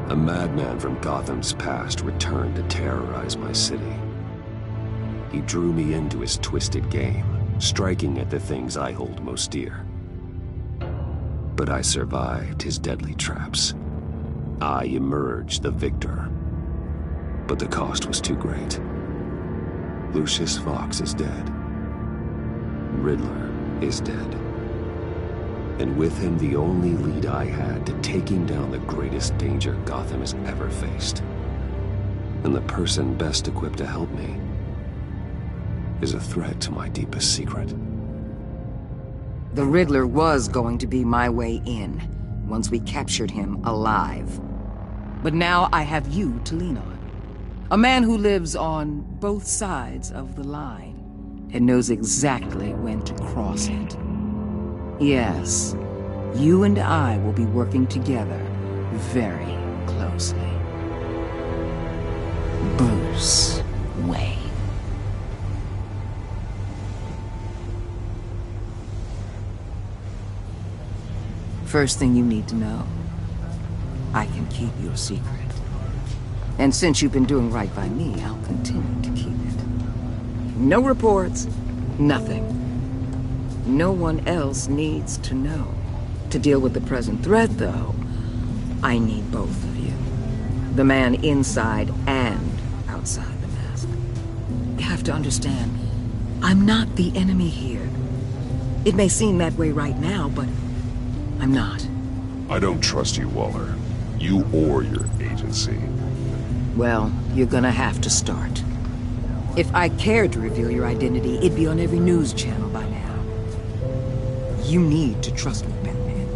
A madman from Gotham's past returned to terrorize my city. He drew me into his twisted game, striking at the things I hold most dear. But I survived his deadly traps. I emerged the victor. But the cost was too great. Lucius Fox is dead. Riddler is dead. And with him, the only lead I had to taking down the greatest danger Gotham has ever faced. And the person best equipped to help me is a threat to my deepest secret. The Riddler was going to be my way in, once we captured him alive. But now I have you to lean on. A man who lives on both sides of the line, and knows exactly when to cross it. Yes, you and I will be working together very closely. Bruce Wayne. First thing you need to know, I can keep your secret. And since you've been doing right by me, I'll continue to keep it. No reports, nothing. No one else needs to know. To deal with the present threat, though, I need both of you. The man inside and outside the mask. You have to understand, I'm not the enemy here. It may seem that way right now, but I'm not. I don't trust you, Waller. You or your agency. Well, you're gonna have to start. If I cared to reveal your identity, it'd be on every news channel by now. You need to trust me, Batman.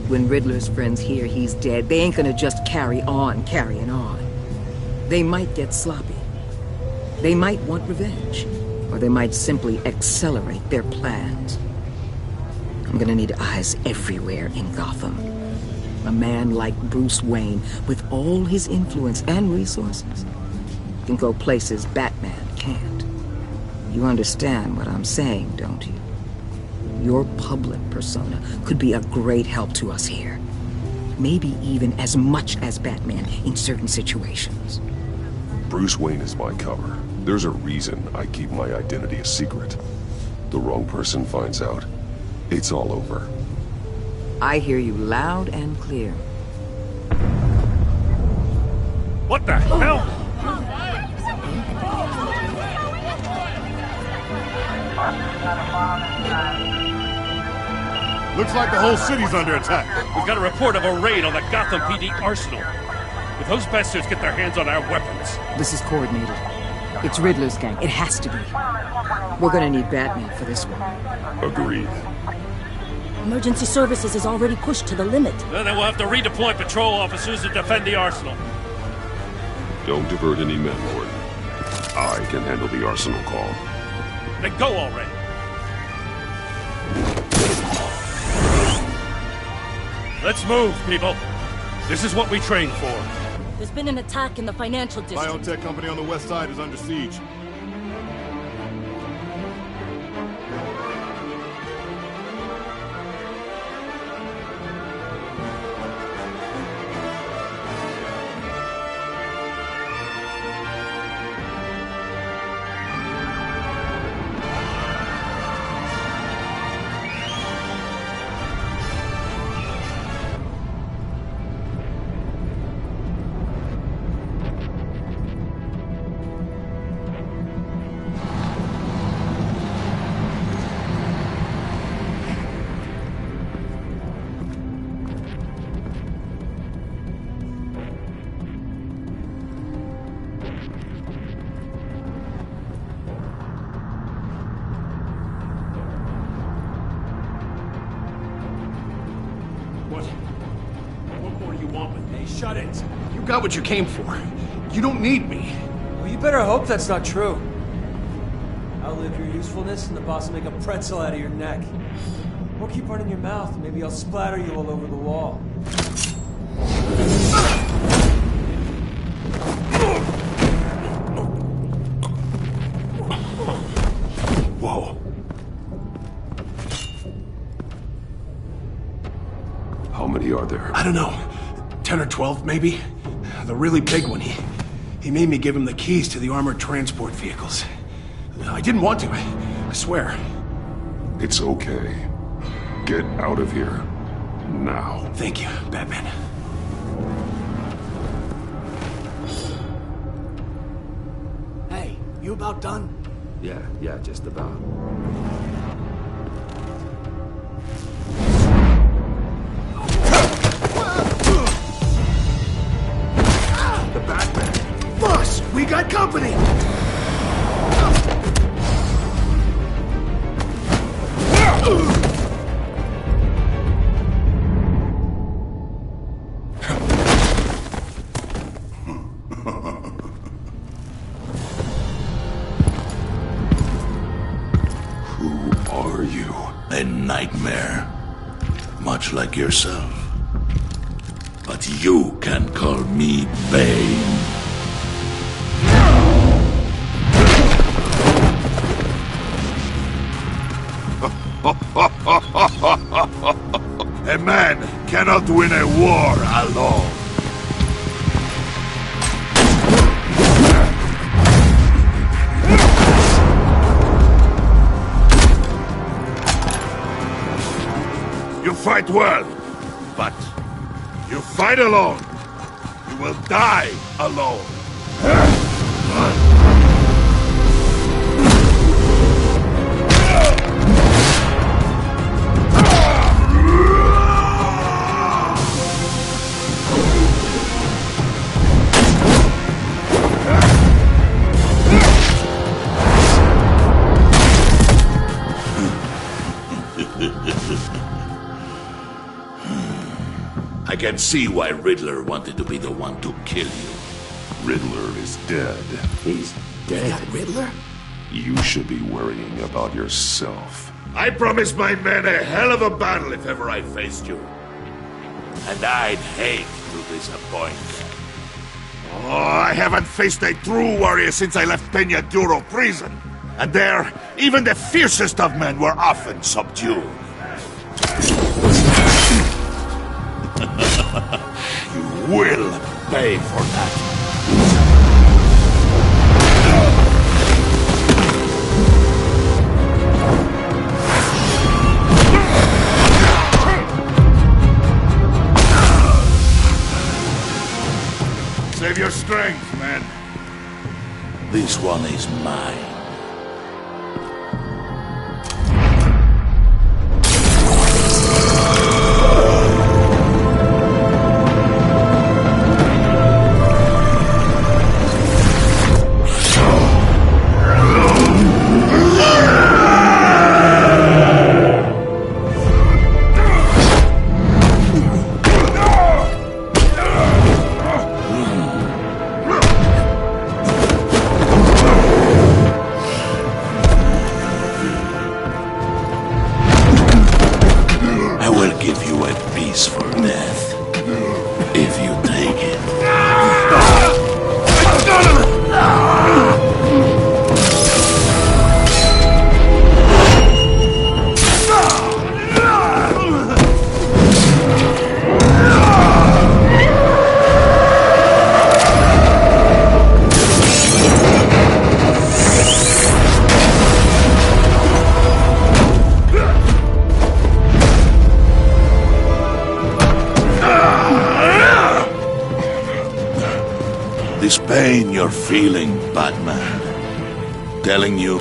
When Riddler's friends hear he's dead, they ain't gonna just carry on carrying on. They might get sloppy. They might want revenge. Or they might simply accelerate their plans. I'm gonna need eyes everywhere in Gotham. A man like Bruce Wayne, with all his influence and resources, can go places Batman can't. You understand what I'm saying, don't you? Your public persona could be a great help to us here. Maybe even as much as Batman in certain situations. Bruce Wayne is my cover. There's a reason I keep my identity a secret. The wrong person finds out, it's all over. I hear you loud and clear. What the hell? Looks like the whole city's under attack. We've got a report of a raid on the Gotham PD arsenal. If those bastards get their hands on our weapons... This is coordinated. It's Riddler's gang. It has to be. We're gonna need Batman for this one. Agreed. Emergency services is already pushed to the limit. Then we'll have to redeploy patrol officers to defend the arsenal. Don't divert any men, Gordon. I can handle the arsenal call. Then go already. Let's move, people. This is what we trained for. There's been an attack in the financial district. Biotech company on the west side is under siege. What more do you want with me? Shut it! You got what you came for. You don't need me. Well, you better hope that's not true. Outlive your usefulness and the boss will make a pretzel out of your neck. Or keep running your mouth and maybe I'll splatter you all over the wall. Whoa. How many are there? I don't know. 10 or 12, maybe? The really big one, he made me give him the keys to the armored transport vehicles. I didn't want to, I swear. It's okay. Get out of here. Now. Thank you, Batman. Hey, you about done? Yeah, just about. The Batman. Boss, we got company! Who are you? A nightmare. Much like yourself. But you can call me Bane. A man cannot win a war alone. You fight well, but you fight alone. You will die alone. I can see why Riddler wanted to be the one to kill you. Riddler is dead. He's dead. Riddler? You should be worrying about yourself. I promised my men a hell of a battle if ever I faced you. And I'd hate to disappoint them. Oh, I haven't faced a true warrior since I left Peña Duro prison. And there, even the fiercest of men were often subdued. You will pay for that. Save your strength, man. This one is mine. This pain you're feeling, Batman. Telling you...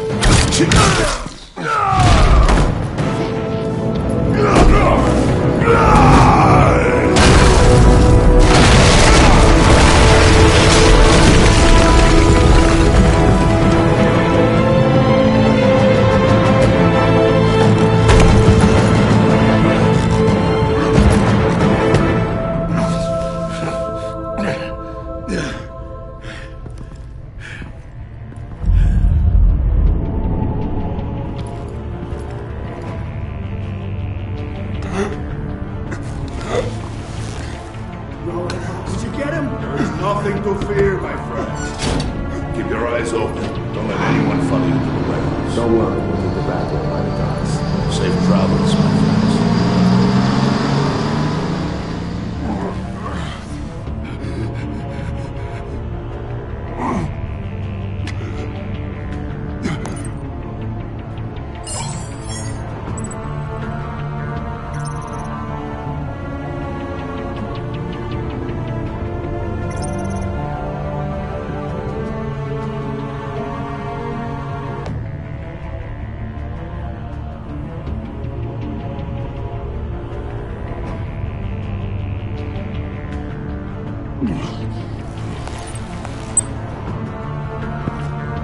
Did you get him? There is nothing to fear, my friend. Keep your eyes open. Don't let anyone follow you to the warehouse. Don't worry, we'll get the Batman by the guys. Safe travels, my friends.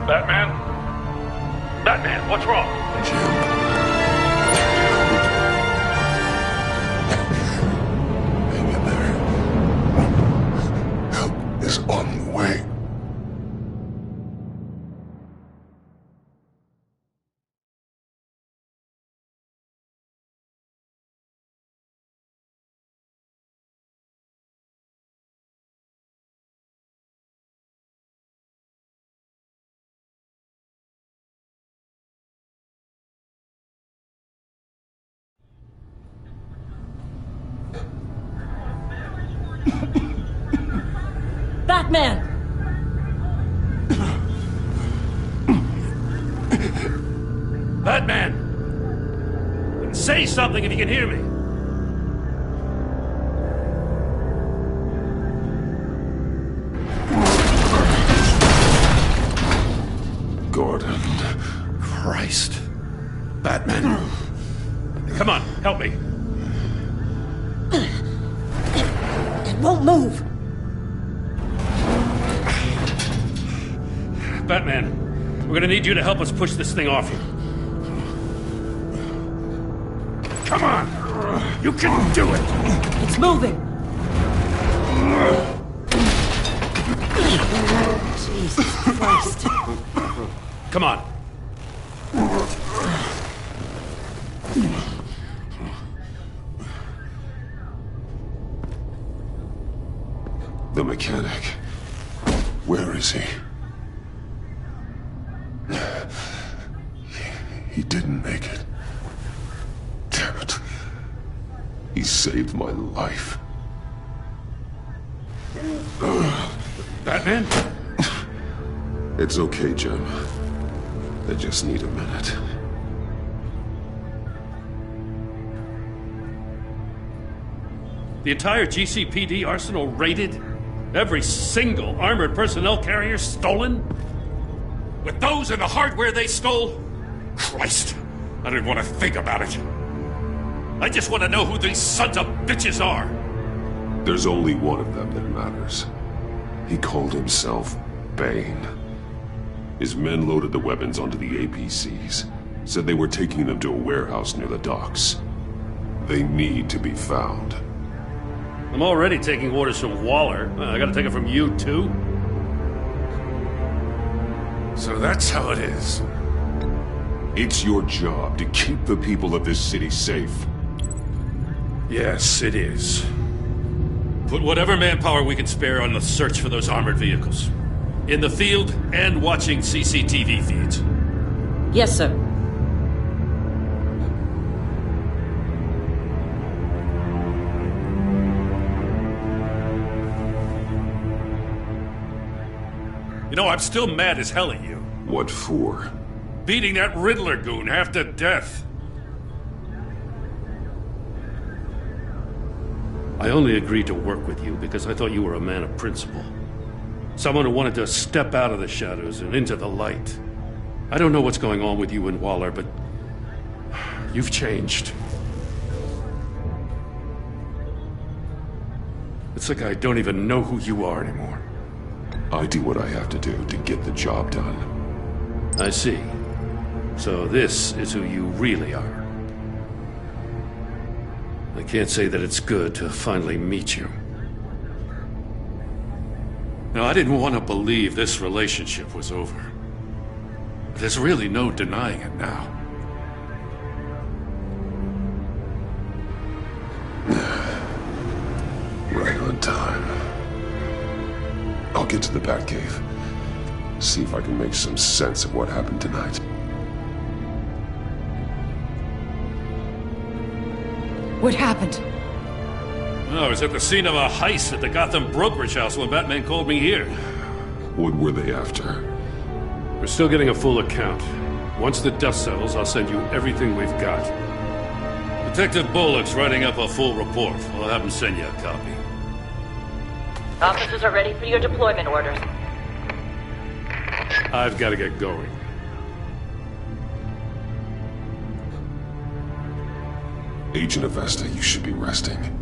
Batman? Batman, what's wrong? Hang in there. Help is on the way. Batman! Batman! Say something if you can hear me. Gordon. Christ. Batman. Come on, help me. It won't move! Batman, we're gonna need you to help us push this thing off you. Come on! You can do it! It's moving! Jesus Christ. Come on. The mechanic. Where is he? He didn't make it. Damn it. He saved my life. Batman? It's okay, Jim. I just need a minute. The entire GCPD arsenal raided? Every single armored personnel carrier stolen? With those and the hardware they stole? Christ, I don't want to think about it. I just want to know who these sons of bitches are. There's only one of them that matters. He called himself Bane. His men loaded the weapons onto the APCs. Said they were taking them to a warehouse near the docks. They need to be found. I'm already taking orders from Waller. I gotta take it from you, too? So that's how it is. It's your job to keep the people of this city safe. Yes, it is. Put whatever manpower we can spare on the search for those armored vehicles. In the field and watching CCTV feeds. Yes, sir. You know, I'm still mad as hell at you. What for? Beating that Riddler goon half to death. I only agreed to work with you because I thought you were a man of principle. Someone who wanted to step out of the shadows and into the light. I don't know what's going on with you and Waller, but you've changed. It's like I don't even know who you are anymore. I do what I have to do to get the job done. I see. So this is who you really are. I can't say that it's good to finally meet you. Now, I didn't want to believe this relationship was over. But there's really no denying it now. Right on time. I'll get to the Batcave. See if I can make some sense of what happened tonight. What happened? I was at the scene of a heist at the Gotham brokerage house when Batman called me here. What were they after? We're still getting a full account. Once the dust settles, I'll send you everything we've got. Detective Bullock's writing up a full report. I'll have him send you a copy. Officers are ready for your deployment orders. I've got to get going. Agent Avesta, you should be resting.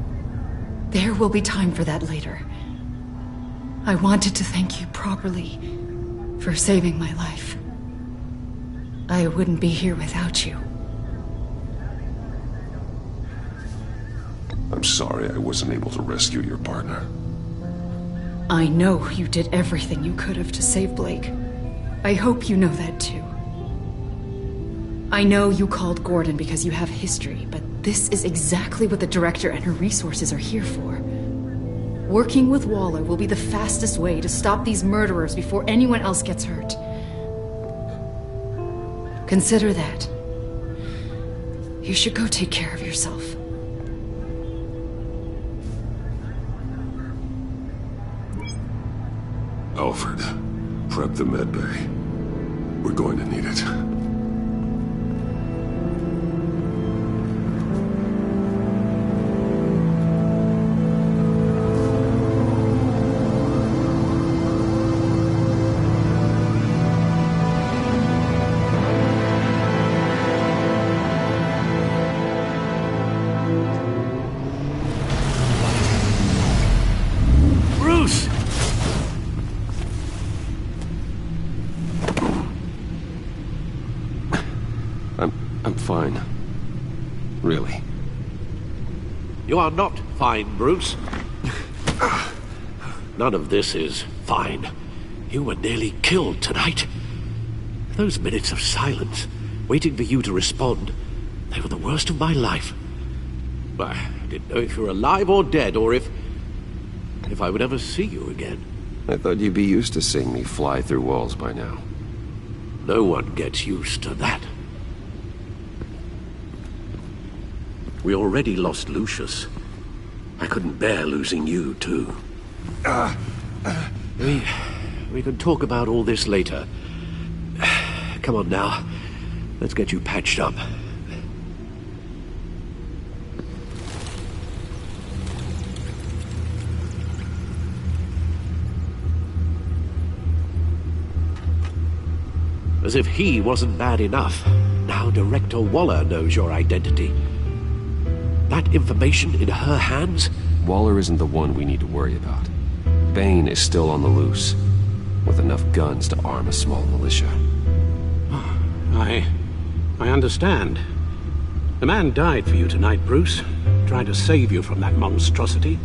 There will be time for that later. I wanted to thank you properly for saving my life. I wouldn't be here without you. I'm sorry I wasn't able to rescue your partner. I know you did everything you could have to save Blake. I hope you know that too. I know you called Gordon because you have history, but this is exactly what the Director and her resources are here for. Working with Waller will be the fastest way to stop these murderers before anyone else gets hurt. Consider that. You should go take care of yourself. Alfred, prep the med bay. We're going to need it. I'm fine. Really. You are not fine, Bruce. None of this is fine. You were nearly killed tonight. Those minutes of silence, waiting for you to respond, they were the worst of my life. I didn't know if you were alive or dead, or if I would ever see you again. I thought you'd be used to seeing me fly through walls by now. No one gets used to that. We already lost Lucius. I couldn't bear losing you, too. We can talk about all this later. Come on now. Let's get you patched up. As if he wasn't bad enough, now Director Waller knows your identity. That information in her hands? Waller isn't the one we need to worry about. Bane is still on the loose, with enough guns to arm a small militia. I understand. The man died for you tonight, Bruce, trying to save you from that monstrosity.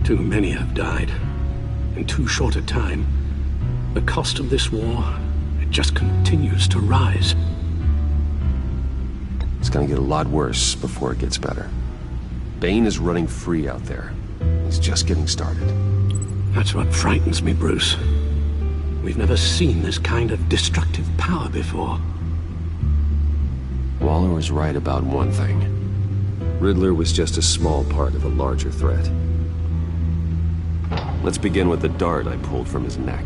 Too many have died, in too short a time. The cost of this war, it just continues to rise. It's gonna get a lot worse before it gets better. Bane is running free out there. He's just getting started. That's what frightens me, Bruce. We've never seen this kind of destructive power before. Waller was right about one thing. Riddler was just a small part of a larger threat. Let's begin with the dart I pulled from his neck.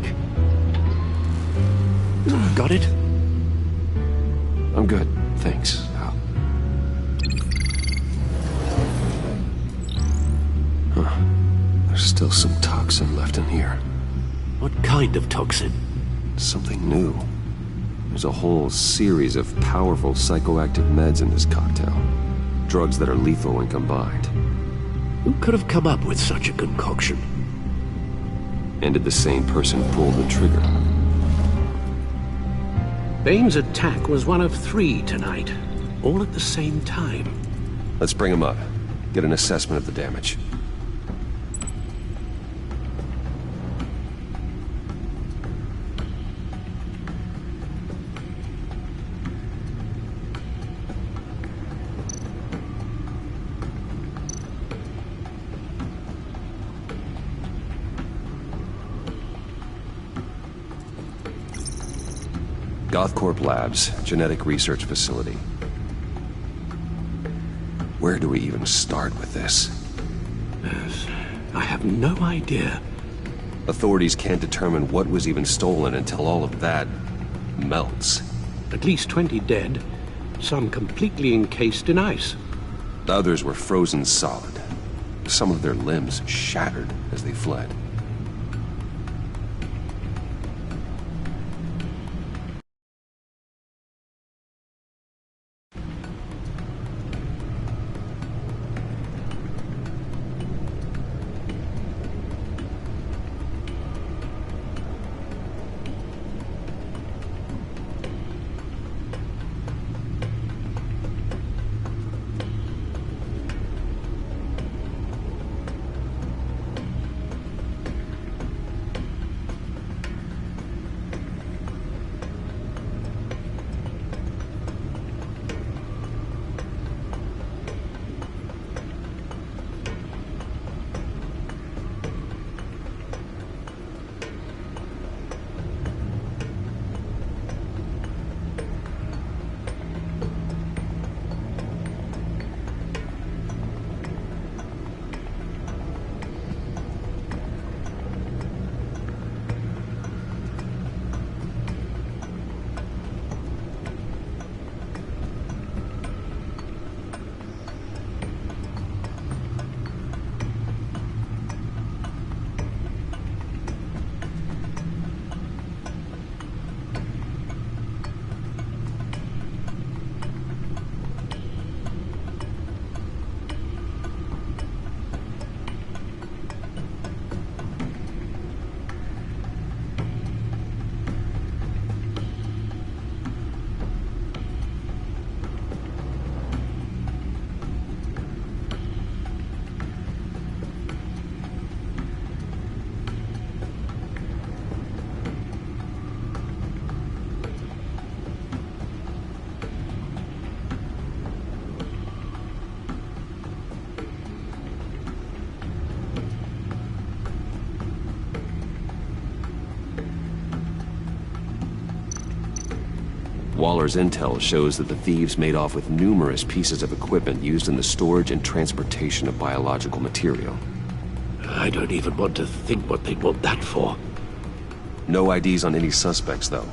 Got it? I'm good, thanks. There's still some toxin left in here. What kind of toxin? Something new. There's a whole series of powerful psychoactive meds in this cocktail. Drugs that are lethal when combined. Who could have come up with such a concoction? And did the same person pull the trigger? Bane's attack was one of 3 tonight, all at the same time. Let's bring him up. Get an assessment of the damage. Gothcorp Labs, genetic research facility. Where do we even start with this? Yes, I have no idea. Authorities can't determine what was even stolen until all of that melts. At least 20 dead, some completely encased in ice. Others were frozen solid. Some of their limbs shattered as they fled. Waller's intel shows that the thieves made off with numerous pieces of equipment used in the storage and transportation of biological material. I don't even want to think what they'd want that for. No IDs on any suspects, though.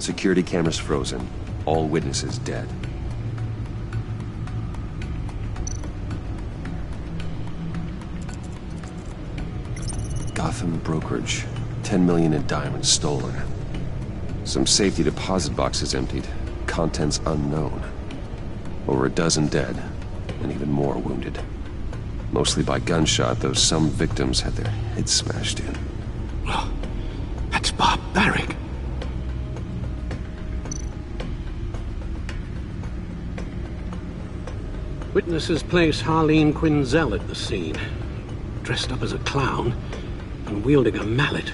Security cameras frozen. All witnesses dead. Gotham brokerage. 10 million in diamonds stolen. Some safety deposit boxes emptied. Contents unknown. Over a dozen dead, and even more wounded. Mostly by gunshot, though some victims had their heads smashed in. Oh, that's barbaric. Witnesses place Harleen Quinzel at the scene, dressed up as a clown and wielding a mallet.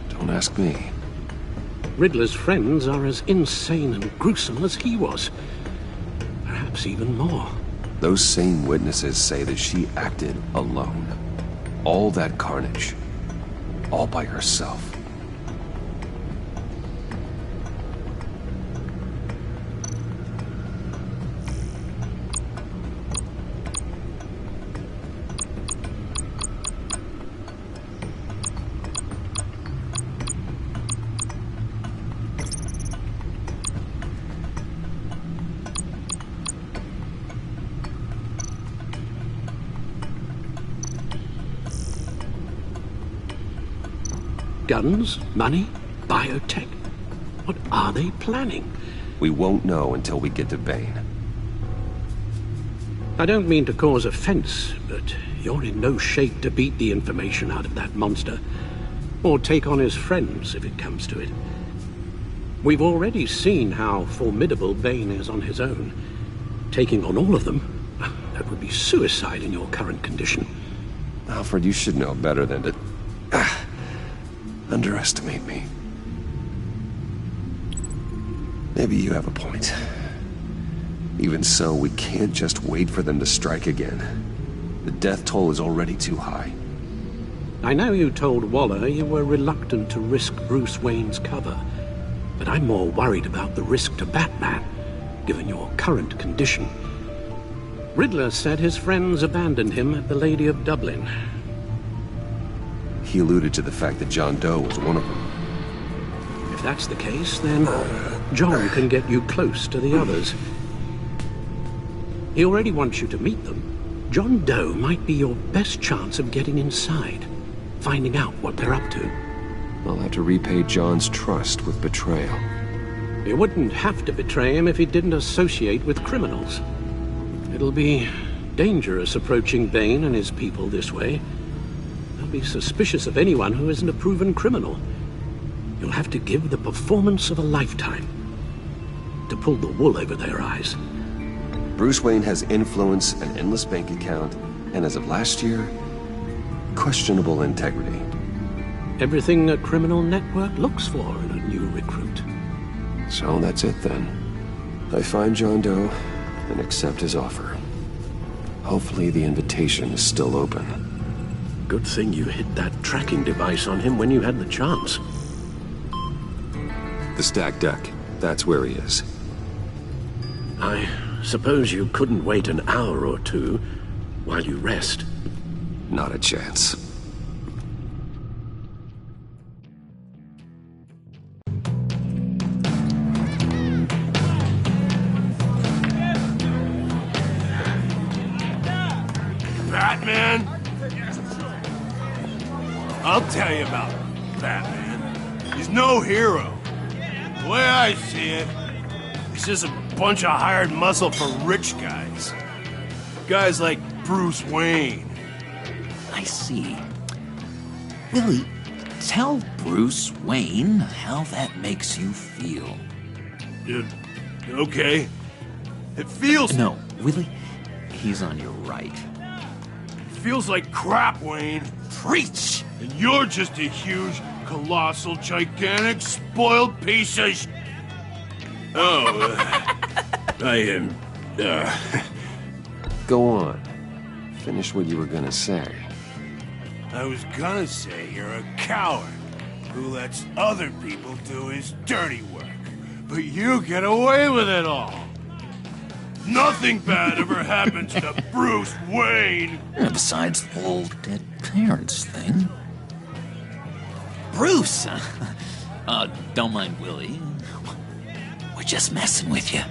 Don't ask me. Riddler's friends are as insane and gruesome as he was. Perhaps even more. Those same witnesses say that she acted alone. All that carnage. All by herself. Guns? Money? Biotech? What are they planning? We won't know until we get to Bane. I don't mean to cause offense, but you're in no shape to beat the information out of that monster. Or take on his friends, if it comes to it. We've already seen how formidable Bane is on his own. Taking on all of them, that would be suicide in your current condition. Alfred, you should know better than to... underestimate me. Maybe you have a point. Even so, we can't just wait for them to strike again. The death toll is already too high. I know you told Waller you were reluctant to risk Bruce Wayne's cover, but I'm more worried about the risk to Batman, given your current condition. Riddler said his friends abandoned him at the Lady of Dublin. He alluded to the fact that John Doe was one of them. If that's the case, then John can get you close to the others. He already wants you to meet them. John Doe might be your best chance of getting inside, finding out what they're up to. I'll have to repay John's trust with betrayal. You wouldn't have to betray him if he didn't associate with criminals. It'll be dangerous approaching Bane and his people this way. Be suspicious of anyone who isn't a proven criminal. You'll have to give the performance of a lifetime to pull the wool over their eyes. Bruce Wayne has influence, an endless bank account, and as of last year, questionable integrity. Everything a criminal network looks for in a new recruit. So that's it then. I find John Doe and accept his offer. Hopefully the invitation is still open. Good thing you hit that tracking device on him when you had the chance. The stacked deck. That's where he is. I suppose you couldn't wait an hour or two while you rest? Not a chance. Batman? I'll tell you about Batman. He's no hero. The way I see it, he's just a bunch of hired muscle for rich guys. Guys like Bruce Wayne. I see. Willie, tell Bruce Wayne how that makes you feel. Okay. It feels... No, Willie, he's on your right. It feels like crap, Wayne. Preach! And you're just a huge, colossal, gigantic, spoiled piece of sh... Oh, I am... Go on. Finish what you were gonna say. I was gonna say you're a coward who lets other people do his dirty work. But you get away with it all. Nothing bad ever happens to Bruce Wayne. Besides the whole dead parents thing. Bruce! Don't mind Willie. We're just messing with you.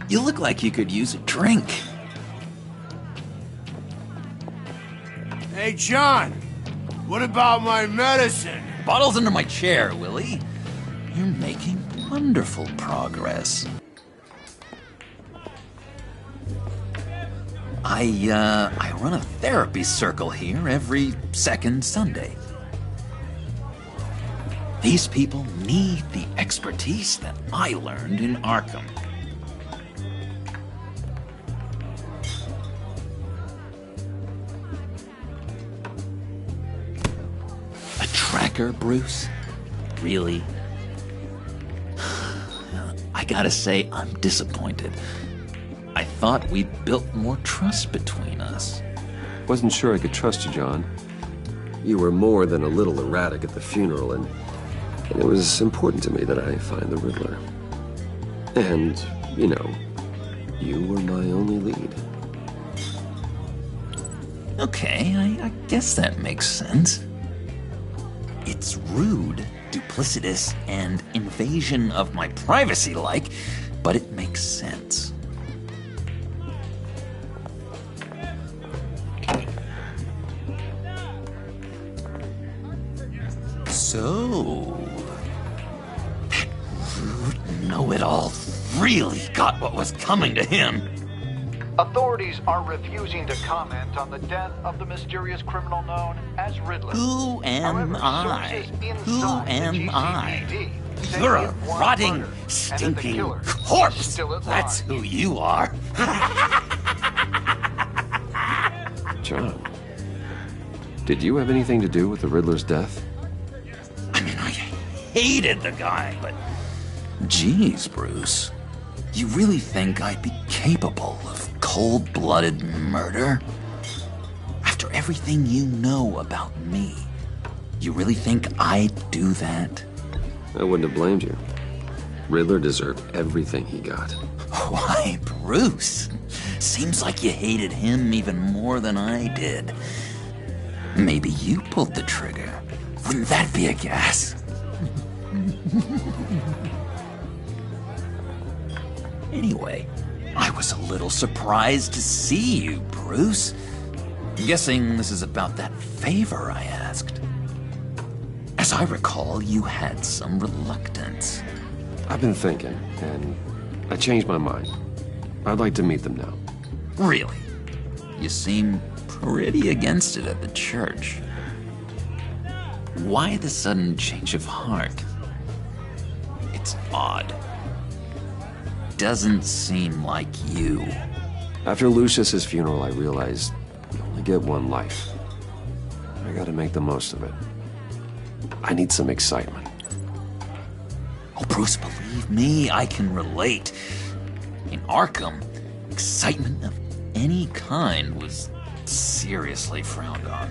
You look like you could use a drink. Hey, John. What about my medicine? Bottle's under my chair, Willie. You're making wonderful progress. I run a therapy circle here every second Sunday. These people need the expertise that I learned in Arkham. A tracker, Bruce? Really? I gotta say, I'm disappointed. I thought we'd built more trust between us. Wasn't sure I could trust you, John. You were more than a little erratic at the funeral, and it was important to me that I find the Riddler. And, you know, you were my only lead. Okay, I guess that makes sense. It's rude, duplicitous, and invasion of my privacy-like, but it makes sense. So, that rude know-it-all really got what was coming to him. Authorities are refusing to comment on the death of the mysterious criminal known as Riddler. Who am I? Who am I? You're a rotting, stinking corpse. That's who you are. John, did you have anything to do with the Riddler's death? Hated the guy, but geez, Bruce, you really think I'd be capable of cold-blooded murder? After everything you know about me, you really think I'd do that? I wouldn't have blamed you. Riddler deserved everything he got. Why, Bruce? Seems like you hated him even more than I did. Maybe you pulled the trigger. Wouldn't that be a gas? Anyway, I was a little surprised to see you, Bruce. I'm guessing this is about that favor I asked. As I recall, you had some reluctance. I've been thinking, and I changed my mind. I'd like to meet them now. Really? You seem pretty against it at the church. Why the sudden change of heart? It's odd. Doesn't seem like you. After Lucius's funeral, I realized you only get one life. I gotta make the most of it. I need some excitement. Oh, Bruce, believe me, I can relate. In Arkham, excitement of any kind was seriously frowned on.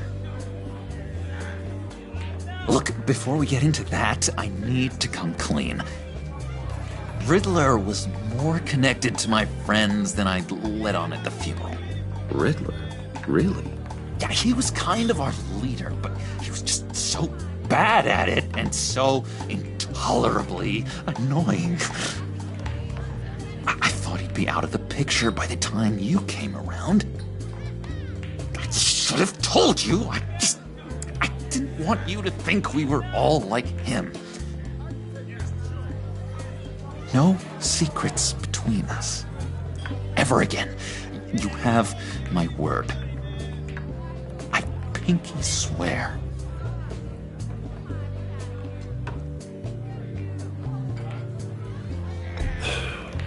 Look, before we get into that, I need to come clean. Riddler was more connected to my friends than I'd let on at the funeral. Riddler? Really? Yeah, he was kind of our leader, but he was just so bad at it and so intolerably annoying. I thought he'd be out of the picture by the time you came around. I should have told you. I didn't want you to think we were all like him. No secrets between us. Ever again. You have my word. I pinky swear.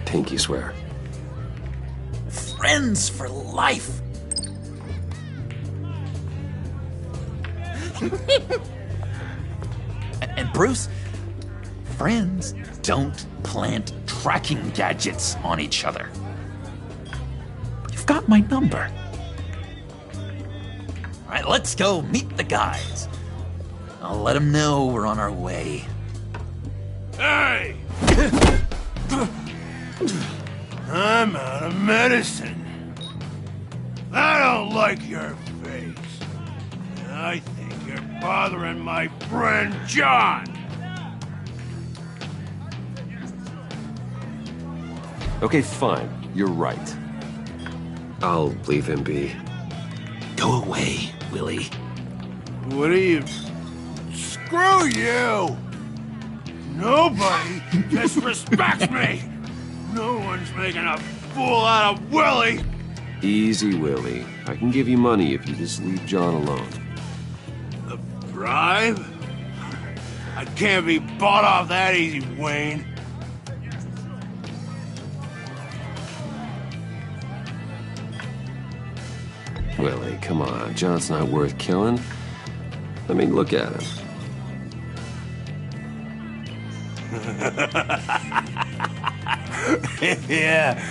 Pinky swear. Friends for life. And Bruce, friends don't plant tracking gadgets on each other. You've got my number. All right, let's go meet the guys. I'll let them know we're on our way. Hey! I'm out of medicine. I don't like your face. I think you're bothering my friend John. Okay, fine. You're right. I'll leave him be. Go away, Willie. What are you... Screw you! Nobody disrespects me! No one's making a fool out of Willie! Easy, Willie. I can give you money if you just leave John alone. A bribe? I can't be bought off that easy, Wayne. Willie, come on. John's not worth killing. I mean, look at him. Yeah,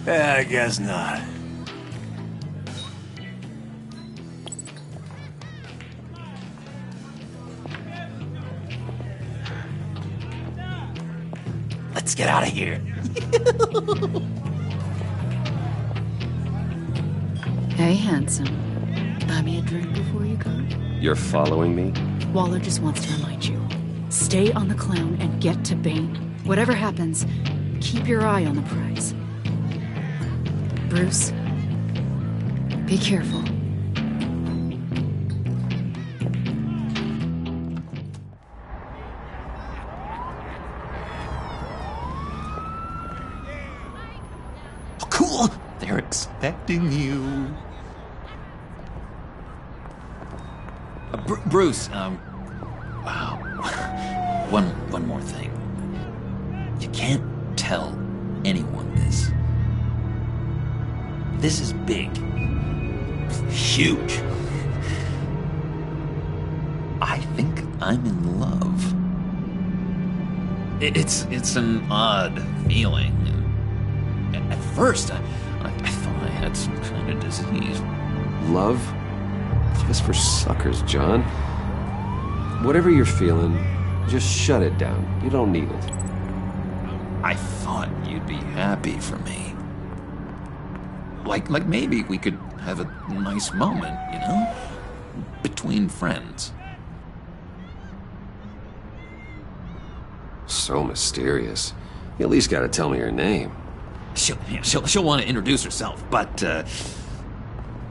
I guess not. Let's get out of here. Hey, handsome. Buy me a drink before you go. You're following me? Waller just wants to remind you. Stay on the clown and get to Bane. Whatever happens, keep your eye on the prize. Bruce, be careful. Oh, cool! They're expecting you. Bruce, wow. One more thing. You can't tell anyone this. This is big. Huge. I think I'm in love. It's an odd feeling. At first, I thought I had some kind of disease. Love? Just for suckers, John. Whatever you're feeling, just shut it down. You don't need it. I thought you'd be happy for me. Like maybe we could have a nice moment, you know? Between friends. So mysterious. You at least gotta tell me her name. She'll want to introduce herself, but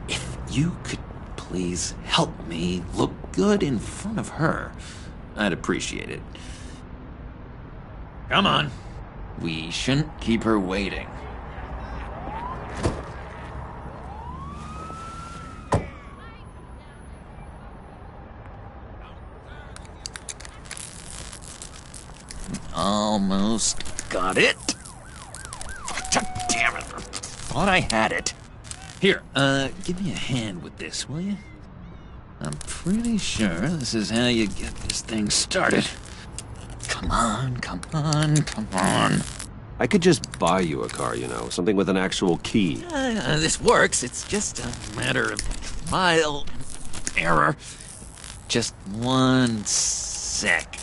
if you could please help me look good in front of her, I'd appreciate it. Come on. We shouldn't keep her waiting. Almost got it. Damn it. Thought I had it. Here, give me a hand with this, will you? I'm pretty sure this is how you get this thing started. Come on, come on, come on. I could just buy you a car, you know, something with an actual key. This works. It's just a matter of trial and error. Just 1 sec.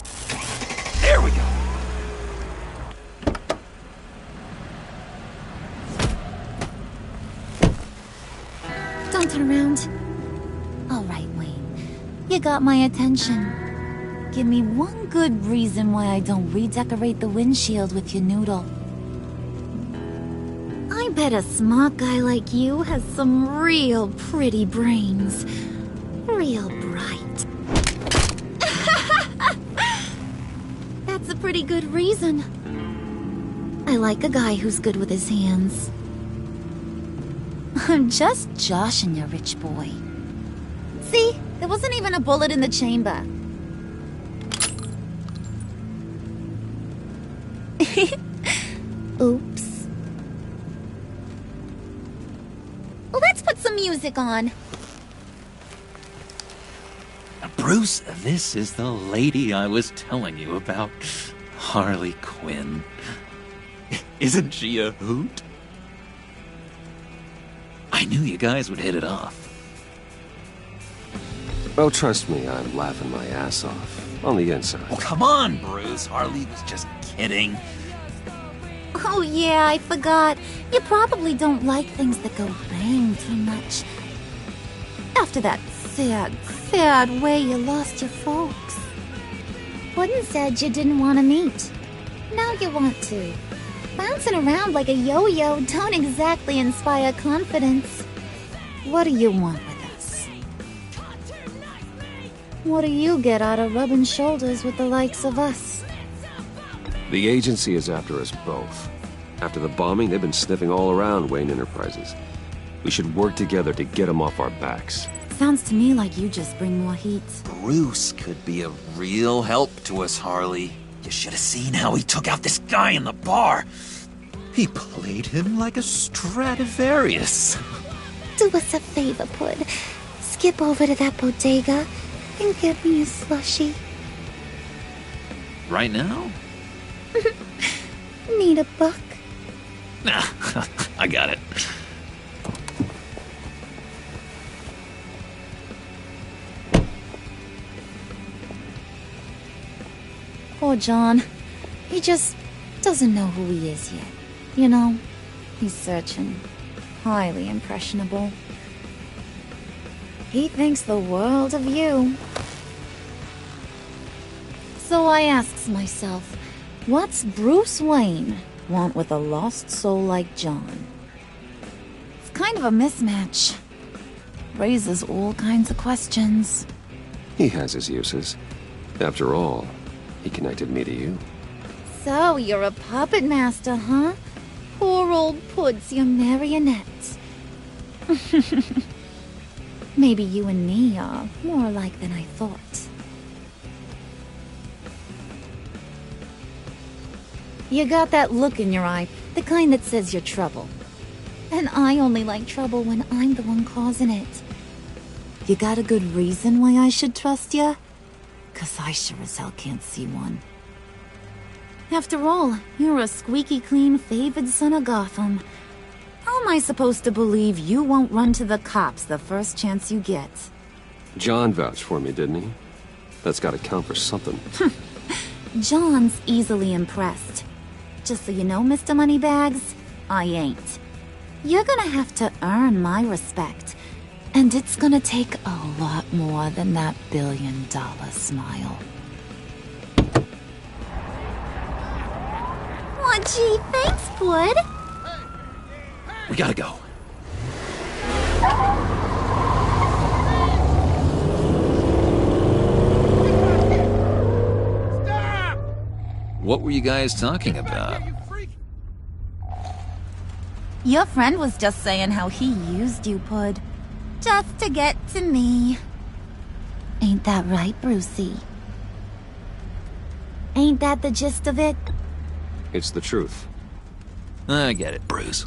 There we go. Don't turn around. All right, Wayne. You got my attention. Give me one good reason why I don't redecorate the windshield with your noodle. I bet a smart guy like you has some real pretty brains. Real bright. That's a pretty good reason. I like a guy who's good with his hands. I'm just joshing you, rich boy. See? There wasn't even a bullet in the chamber. Oops. Well, let's put some music on. Bruce, this is the lady I was telling you about. Harley Quinn. Isn't she a hoot? I knew you guys would hit it off. Oh, trust me, I'm laughing my ass off. On the inside. Oh, come on, Bruce. Harley was just kidding. Oh yeah, I forgot. You probably don't like things that go bang too much. After that sad way you lost your folks. Puddin' said you didn't want to meet. Now you want to. Bouncing around like a yo-yo don't exactly inspire confidence. What do you want with us? What do you get out of rubbing shoulders with the likes of us? The agency is after us both. After the bombing, they've been sniffing all around Wayne Enterprises. We should work together to get them off our backs. Sounds to me like you just bring more heat. Bruce could be a real help to us, Harley. You should have seen how he took out this guy in the bar. He played him like a Stradivarius. Do us a favor, Pud. Skip over to that bodega and get me a slushie. Right now? Need a buck? Nah, I got it. Poor John. He just doesn't know who he is yet. You know, he's searching. Highly impressionable. He thinks the world of you. So I asks myself, what's Bruce Wayne want with a lost soul like John? It's kind of a mismatch. Raises all kinds of questions. He has his uses. After all, he connected me to you. So you're a puppet master, huh? Poor old Pud's your marionette. Maybe you and me are more alike than I thought. You got that look in your eye, the kind that says you're trouble. And I only like trouble when I'm the one causing it. You got a good reason why I should trust you? 'Cause I sure as hell can't see one. After all, you're a squeaky clean favored son of Gotham. How am I supposed to believe you won't run to the cops the first chance you get? John vouched for me, didn't he? That's gotta count for something. John's easily impressed. Just so you know, Mr. Moneybags, I ain't. You're gonna have to earn my respect. And it's gonna take a lot more than that billion-dollar smile. Aw, gee, thanks, Bud. We gotta go. Stop! What were you guys talking about? Your friend was just saying how he used you, Pud. Just to get to me. Ain't that right, Brucey? Ain't that the gist of it? It's the truth. I get it, Bruce.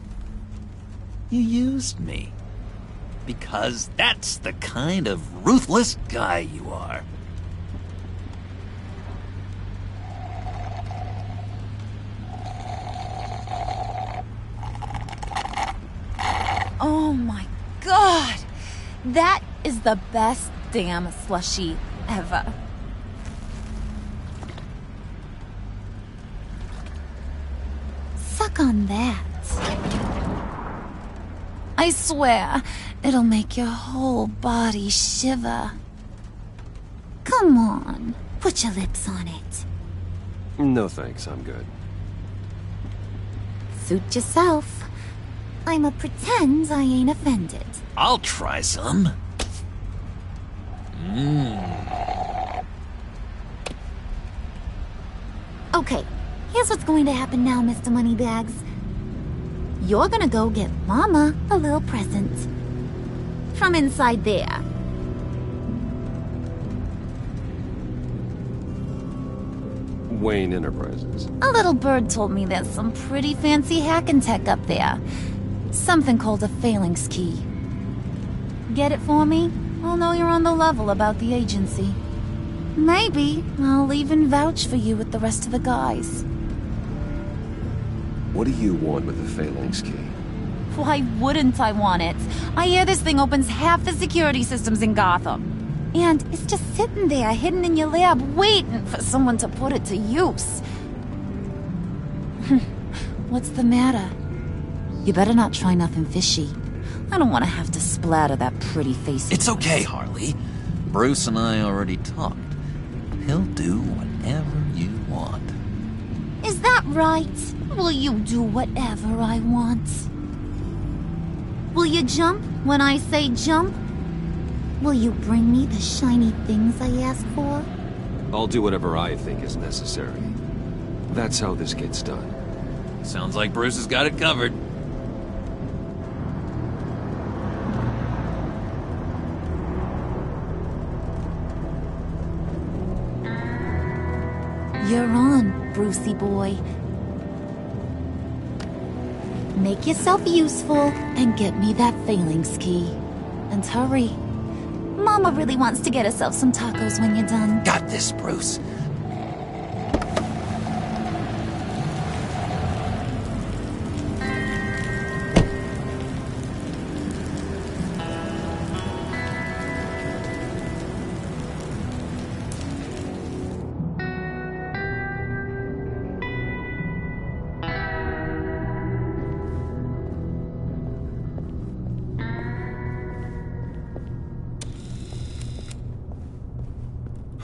You used me. Because that's the kind of ruthless guy you are. Oh my god! That is the best damn slushie ever. Suck on that. I swear, it'll make your whole body shiver. Come on, put your lips on it. No thanks, I'm good. Suit yourself. I'ma pretend I ain't offended. I'll try some. Okay, here's what's going to happen now, Mr. Moneybags. You're gonna go get Mama a little present. From inside there. Wayne Enterprises. A little bird told me there's some pretty fancy hacking tech up there. Something called a phalanx key. Get it for me? I'll know you're on the level about the agency. Maybe I'll even vouch for you with the rest of the guys. What do you want with the phalanx key? Why wouldn't I want it? I hear this thing opens half the security systems in Gotham. And it's just sitting there, hidden in your lab, waiting for someone to put it to use. What's the matter? You better not try nothing fishy. I don't want to have to splatter that pretty face. It's okay, Harley. Bruce and I already talked. He'll do whatever you want. Is that right? Will you do whatever I want? Will you jump when I say jump? Will you bring me the shiny things I ask for? I'll do whatever I think is necessary. That's how this gets done. Sounds like Bruce has got it covered. You're on, Brucey boy. Make yourself useful and get me that phalanx key. And hurry. Mama really wants to get herself some tacos when you're done. Got this, Bruce.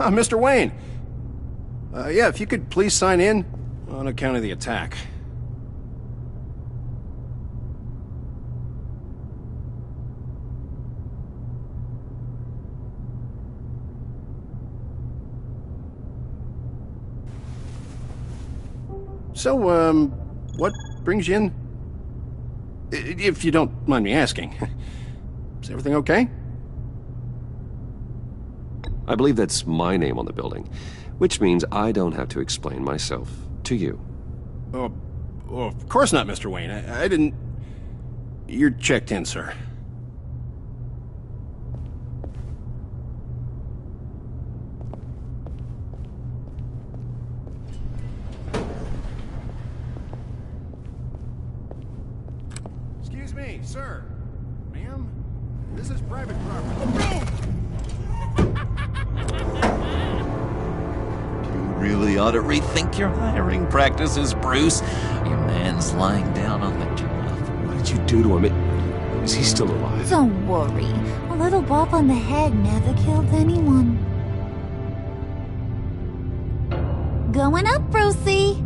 Mr. Wayne. Yeah, if you could please sign in on account of the attack. So, what brings you in? If you don't mind me asking. Is everything okay? I believe that's my name on the building, which means I don't have to explain myself to you. Oh, of course not, Mr. Wayne. I didn't... You're checked in, sir. Excuse me, sir. Ma'am? This is private property. Really ought to rethink your hiring practices, Bruce. Your man's lying down on the job. What did you do to him? Is he still alive? Don't worry. A little bump on the head never killed anyone. Going up, Brucey!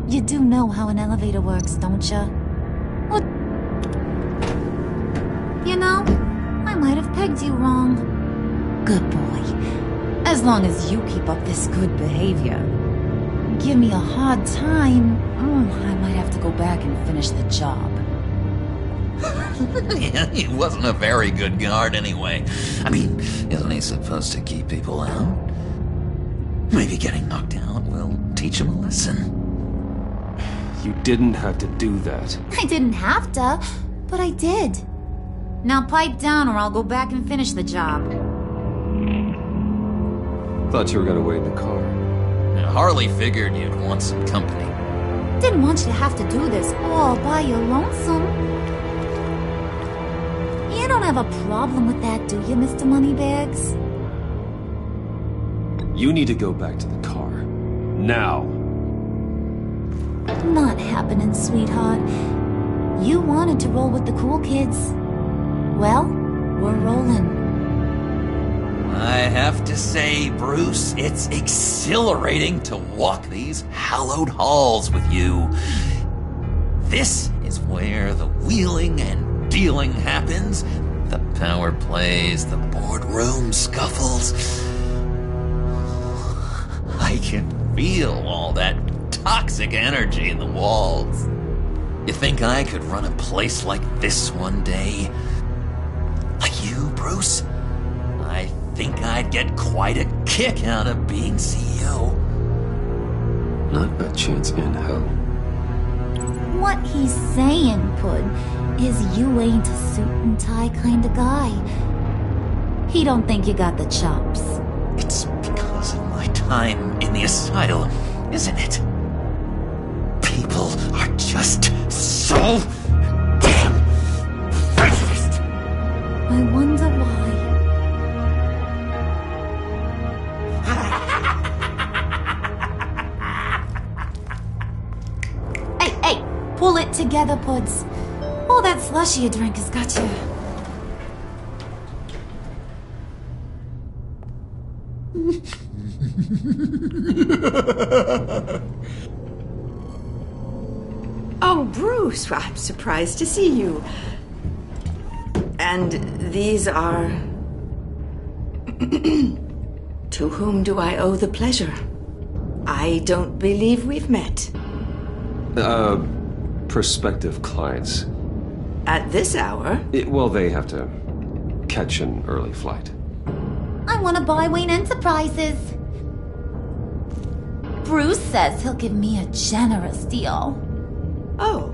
You do know how an elevator works, don't you? What? You know, I might have pegged you wrong. Good boy. As long as you keep up this good behavior. Give me a hard time, I might have to go back and finish the job. Yeah, he wasn't a very good guard anyway. I mean, isn't he supposed to keep people out? Maybe getting knocked out will teach him a lesson. You didn't have to do that. I didn't have to, but I did. Now pipe down or I'll go back and finish the job. Thought you were gonna wait in the car. Now, Harley figured you'd want some company. Didn't want you to have to do this all by your lonesome. You don't have a problem with that, do you, Mr. Moneybags? You need to go back to the car. Now. Not happening, sweetheart. You wanted to roll with the cool kids. Well, we're rolling. I have to say, Bruce, it's exhilarating to walk these hallowed halls with you. This is where the wheeling and dealing happens, the power plays, the boardroom scuffles. I can feel all that toxic energy in the walls. You think I could run a place like this one day? Like you, Bruce? I think I'd get quite a kick out of being CEO. Not a chance in hell. What he's saying, Pud, is you ain't a suit and tie kind of guy. He don't think you got the chops. It's because of my time in the asylum, isn't it? People are just so damn racist. I wonder why. together, Puds. All that slushy you drink has got you. Oh, Bruce, I'm surprised to see you. And these are... To whom do I owe the pleasure? I don't believe we've met. Prospective clients. At this hour? Well, they have to catch an early flight. I want to buy Wayne Enterprises. Bruce says he'll give me a generous deal. Oh.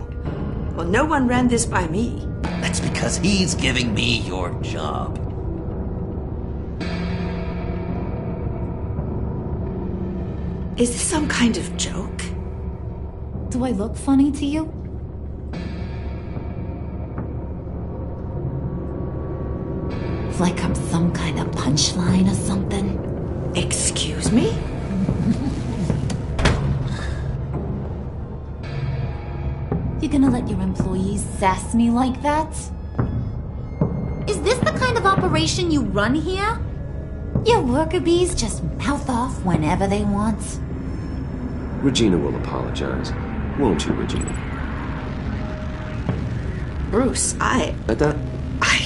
Well, no one ran this by me. That's because he's giving me your job. Is this some kind of joke? Do I look funny to you? Like I'm some kind of punchline or something? Excuse me? You gonna let your employees sass me like that? Is this the kind of operation you run here? Your worker bees just mouth off whenever they want. Regina will apologize. Won't you, Regina? Bruce, I...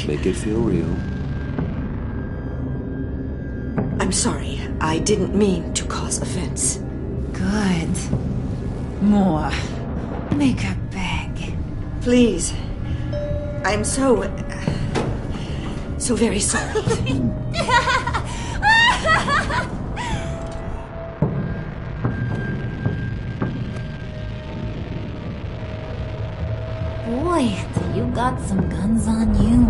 Make it feel real. I'm sorry. I didn't mean to cause offense. Good. More. Make her beg. Please. I'm so very sorry. Boy, do you got some guns on you.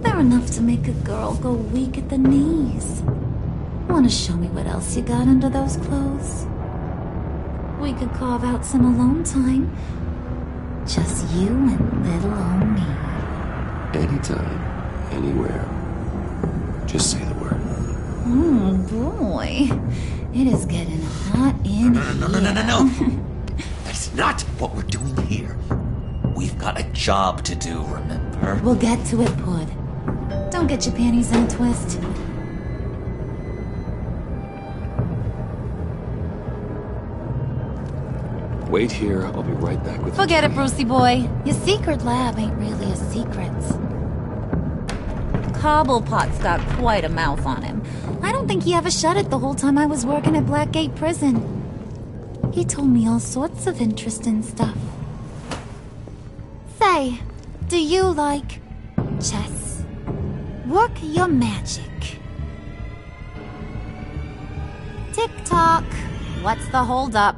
They're enough to make a girl go weak at the knees. Wanna show me what else you got under those clothes? We could carve out some alone time. Just you and little old me. Anytime, anywhere. Just say the word. Oh boy. It is getting hot in here. No. That's not what we're doing here. We've got a job to do, remember? We'll get to it, Pud. Don't get your panties in a twist. Wait here. I'll be right back with Forget it, Brucey boy. Your secret lab ain't really a secret. Cobblepot's got quite a mouth on him. I don't think he ever shut it the whole time I was working at Blackgate Prison. He told me all sorts of interesting stuff. Say, do you like chess? Work your magic. Tick-tock. What's the holdup?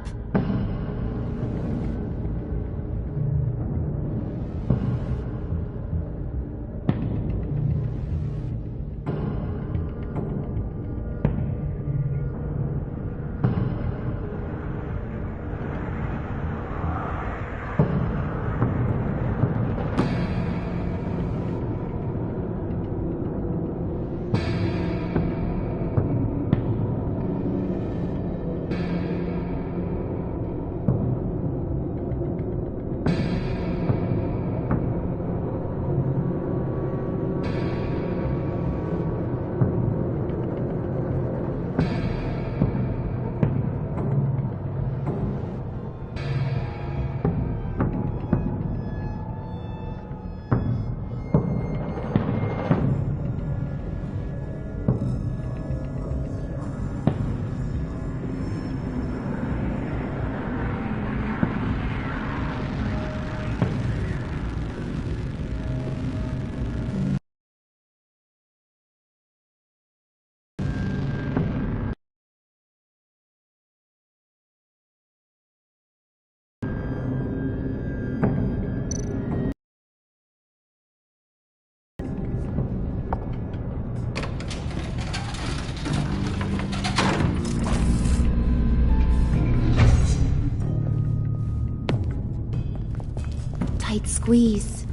Tight squeeze.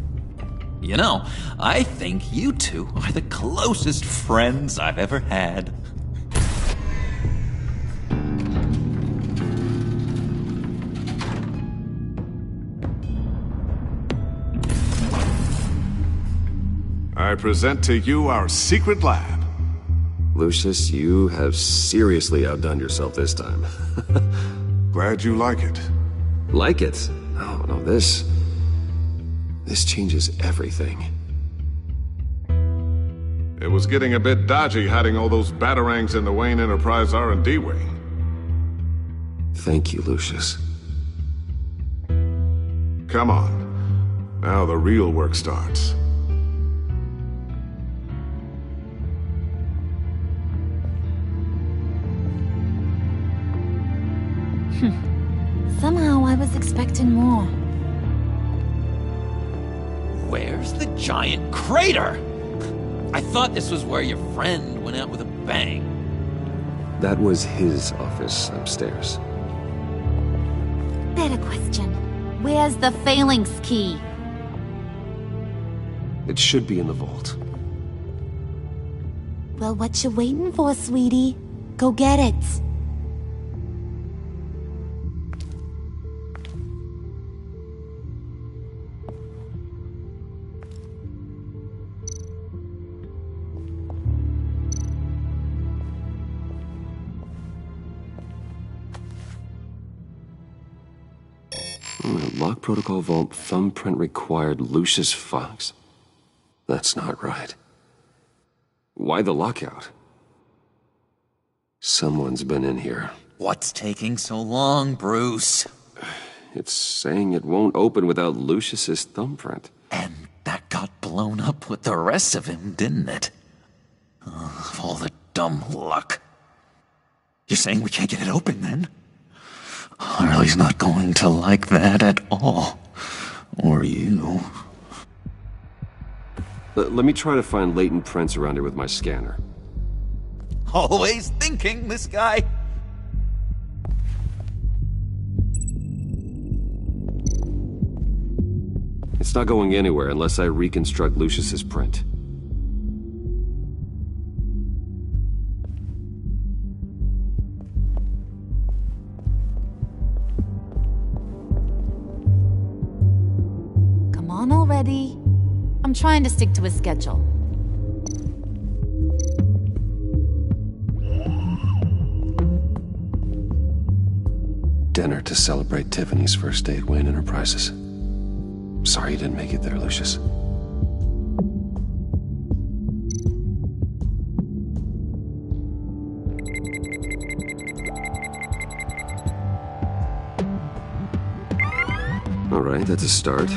You know, I think you two are the closest friends I've ever had. I present to you our secret lab. Lucius, you have seriously outdone yourself this time. Glad you like it. Like it? No, this changes everything. It was getting a bit dodgy hiding all those batarangs in the Wayne Enterprise R&D wing. Thank you, Lucius. Come on. Now the real work starts. Somehow I was expecting more. Where's the giant crater? I thought this was where your friend went out with a bang. That was his office upstairs. Better question. Where's the phalanx key? It should be in the vault. Well, what you waiting for, sweetie? Go get it. Lock protocol vault thumbprint required Lucius Fox. That's not right. Why the lockout? Someone's been in here. What's taking so long, Bruce? It's saying it won't open without Lucius's thumbprint. And that got blown up with the rest of him, didn't it? All the dumb luck. You're saying we can't get it open, then? Harley's not going to like that at all. Or you. Let me try to find latent prints around here with my scanner. Always thinking, this guy. It's not going anywhere unless I reconstruct Lucius's print. Come on already. I'm trying to stick to a schedule. Dinner to celebrate Tiffany's first day at Wayne Enterprises. Sorry you didn't make it there, Lucius. All right, that's a start.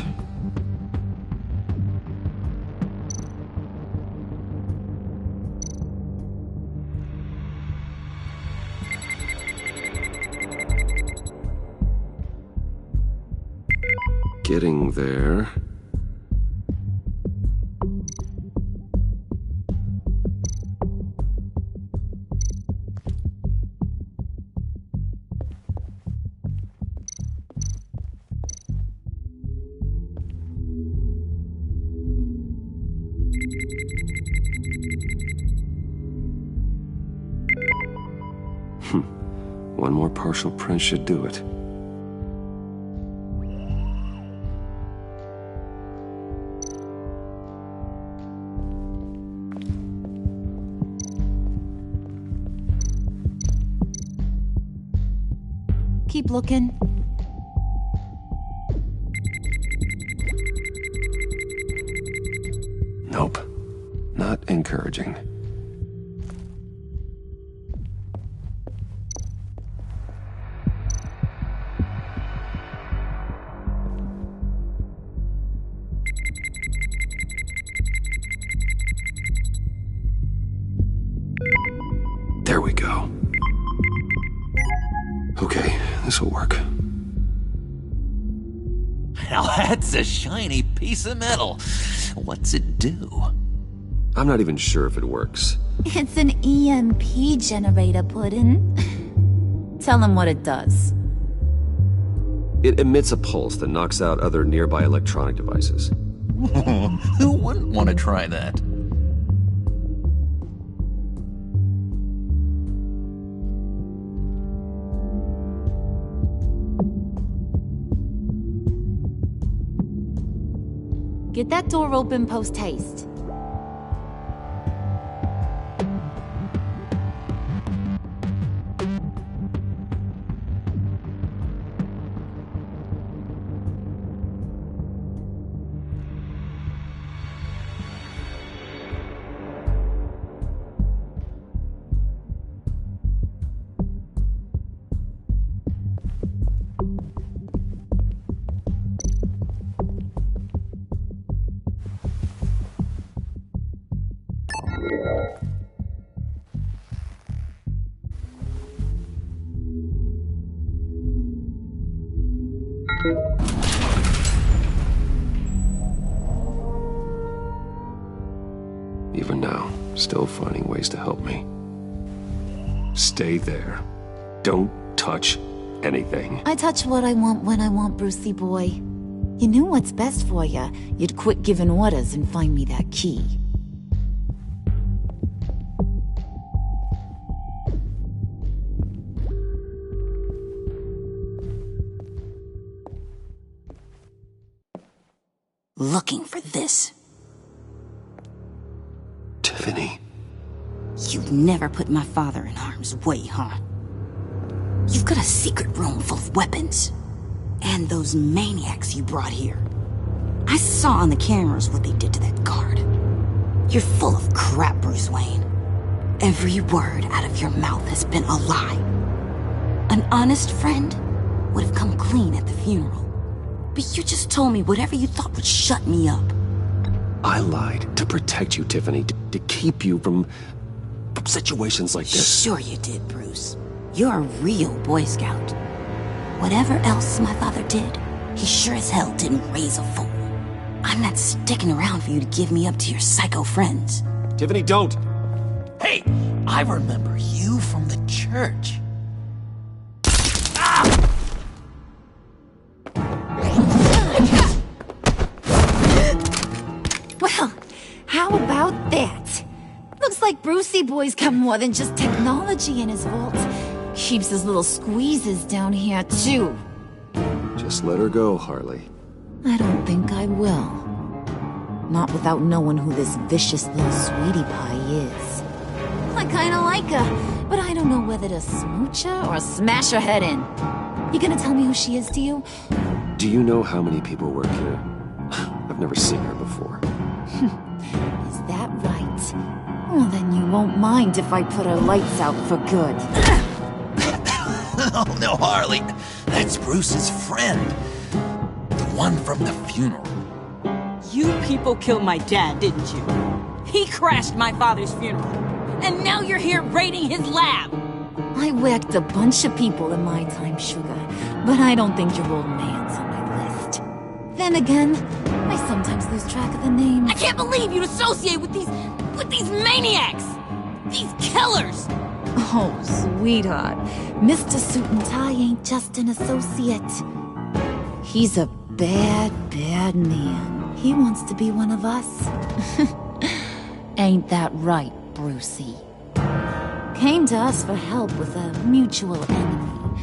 Getting there. One more partial print should do it. Keep looking. Nope. Not encouraging. There we go. Okay, this'll work. Now that's a shiny piece of metal. What's it do? I'm not even sure if it works. It's an EMP generator, Puddin'. Tell him what it does. It emits a pulse that knocks out other nearby electronic devices. Who wouldn't want to try that? Get that door open post-haste. even now, still finding ways to help me. Stay there. Don't touch anything. I touch what I want when I want, Brucey boy. You knew what's best for you. You'd quit giving orders and find me that key. Looking for this. Tiffany. You've never put my father in harm's way, huh? You've got a secret room full of weapons. And those maniacs you brought here. I saw on the cameras what they did to that guard. You're full of crap, Bruce Wayne. Every word out of your mouth has been a lie. An honest friend would have come clean at the funeral. But you just told me whatever you thought would shut me up. I lied to protect you, Tiffany, to keep you from situations like this. Sure you did, Bruce. You're a real Boy Scout. Whatever else my father did, he sure as hell didn't raise a fool. I'm not sticking around for you to give me up to your psycho friends. Tiffany, don't! Hey, I remember you from the church. Well, how about that? Looks like Brucey boy's got more than just technology in his vault. Keeps his little squeezes down here, too. Just let her go, Harley. I don't think I will. Not without knowing who this vicious little sweetie pie is. I kinda like her, but I don't know whether to smooch her or smash her head in. You gonna tell me who she is to you? Do you know how many people work here? I've never seen her before. Is that right? Well, then you won't mind if I put her lights out for good. Oh, no, Harley. That's Bruce's friend. The one from the funeral. You people killed my dad, didn't you? He crashed my father's funeral. And now you're here raiding his lab. I whacked a bunch of people in my time, Sugar. But I don't think your old man's on my list. Then again, I sometimes lose track of the names. I can't believe you'd associate with these maniacs! These killers! Oh, sweetheart. Mr. Suit and Tie ain't just an associate. He's a bad, bad man. He wants to be one of us. Ain't that right, Brucey? Came to us for help with a mutual enemy.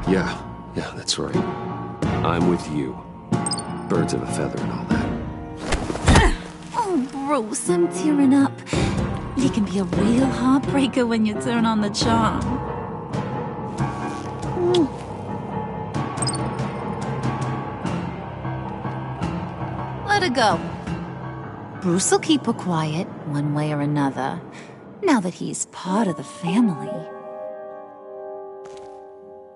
Yeah, that's right. I'm with you. Birds of a feather and all that. Oh, Bruce, I'm tearing up. You can be a real heartbreaker when you turn on the charm. Let her go. Bruce will keep her quiet, one way or another, now that he's part of the family.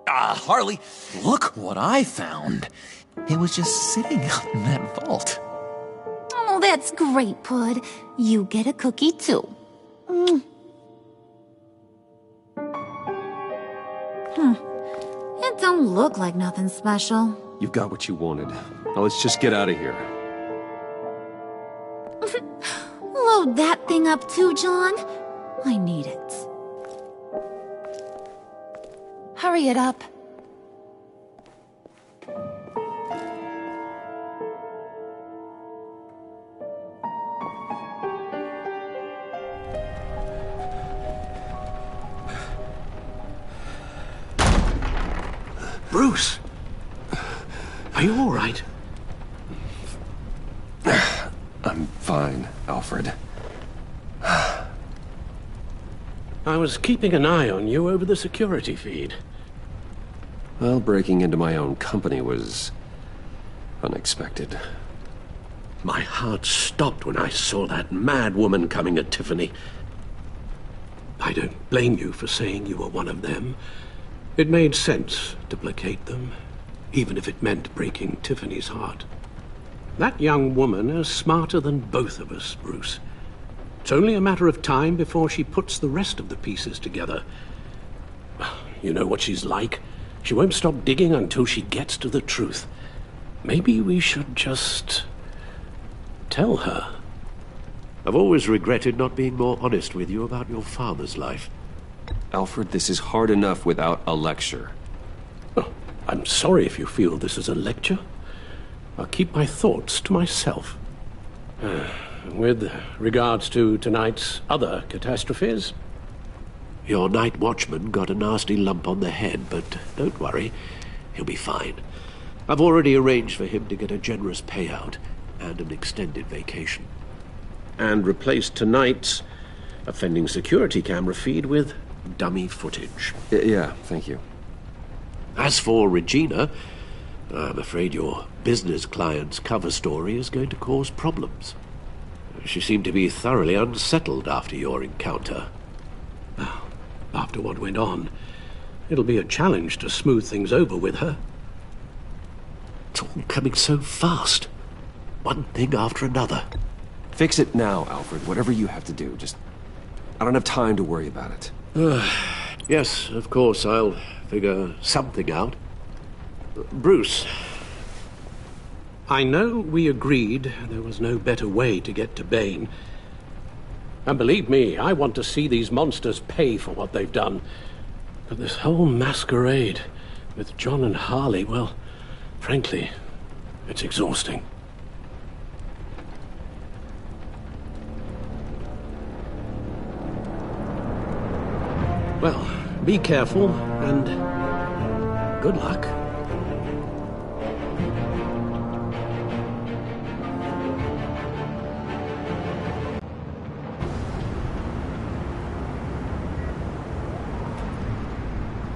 Harley, look what I found. It was just sitting out in that vault. Oh, that's great, Pud. You get a cookie, too. It don't look like nothing special. You've got what you wanted. Now let's just get out of here. Load that thing up too, John. I need it. Hurry it up. Bruce! Are you all right? I'm fine, Alfred. I was keeping an eye on you over the security feed. Well, breaking into my own company was unexpected. My heart stopped when I saw that mad woman coming at Tiffany. I don't blame you for saying you were one of them. It made sense to placate them, even if it meant breaking Tiffany's heart. That young woman is smarter than both of us, Bruce. It's only a matter of time before she puts the rest of the pieces together. You know what she's like. She won't stop digging until she gets to the truth. Maybe we should just tell her. I've always regretted not being more honest with you about your father's life. Alfred, this is hard enough without a lecture. Oh, I'm sorry if you feel this is a lecture. I'll keep my thoughts to myself. With regards to tonight's other catastrophes, your night watchman got a nasty lump on the head, but don't worry, he'll be fine. I've already arranged for him to get a generous payout and an extended vacation. And replaced tonight's offending security camera feed with dummy footage. Yeah, thank you. As for Regina, I'm afraid your business client's cover story is going to cause problems. She seemed to be thoroughly unsettled after your encounter. Well, after what went on, it'll be a challenge to smooth things over with her. It's all coming so fast. One thing after another. Fix it now, Alfred. Whatever you have to do. Just... I don't have time to worry about it. Yes, of course, I'll figure something out. Bruce, I know we agreed there was no better way to get to Bane. And believe me, I want to see these monsters pay for what they've done. But this whole masquerade with John and Harley, well, frankly, it's exhausting. Well, be careful, and good luck.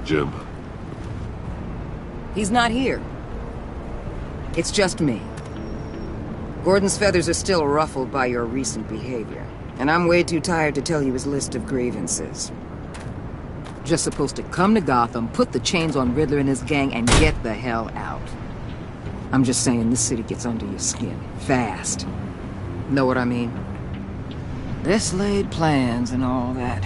Jim. He's not here. It's just me. Gordon's feathers are still ruffled by your recent behavior, and I'm way too tired to tell you his list of grievances. Just supposed to come to Gotham, put the chains on Riddler and his gang, and get the hell out. I'm just saying, this city gets under your skin. Fast. Know what I mean? Best laid plans and all that.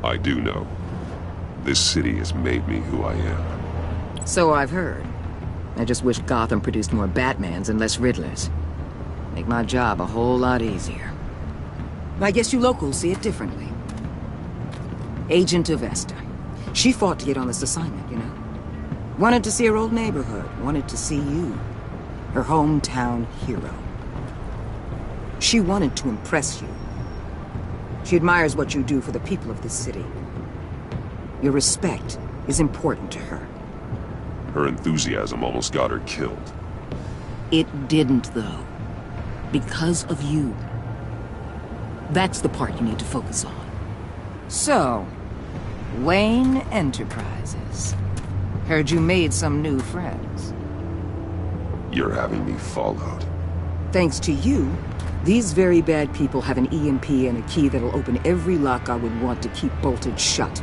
I do know. This city has made me who I am. So I've heard. I just wish Gotham produced more Batmans and less Riddlers. Make my job a whole lot easier. I guess you locals see it differently. Agent Avesta. She fought to get on this assignment, you know? Wanted to see her old neighborhood. Wanted to see you. Her hometown hero. She wanted to impress you. She admires what you do for the people of this city. Your respect is important to her. Her enthusiasm almost got her killed. It didn't, though. Because of you. That's the part you need to focus on. So, Wayne Enterprises. Heard you made some new friends. You're having me followed. Thanks to you, these very bad people have an EMP and a key that'll open every lock I would want to keep bolted shut.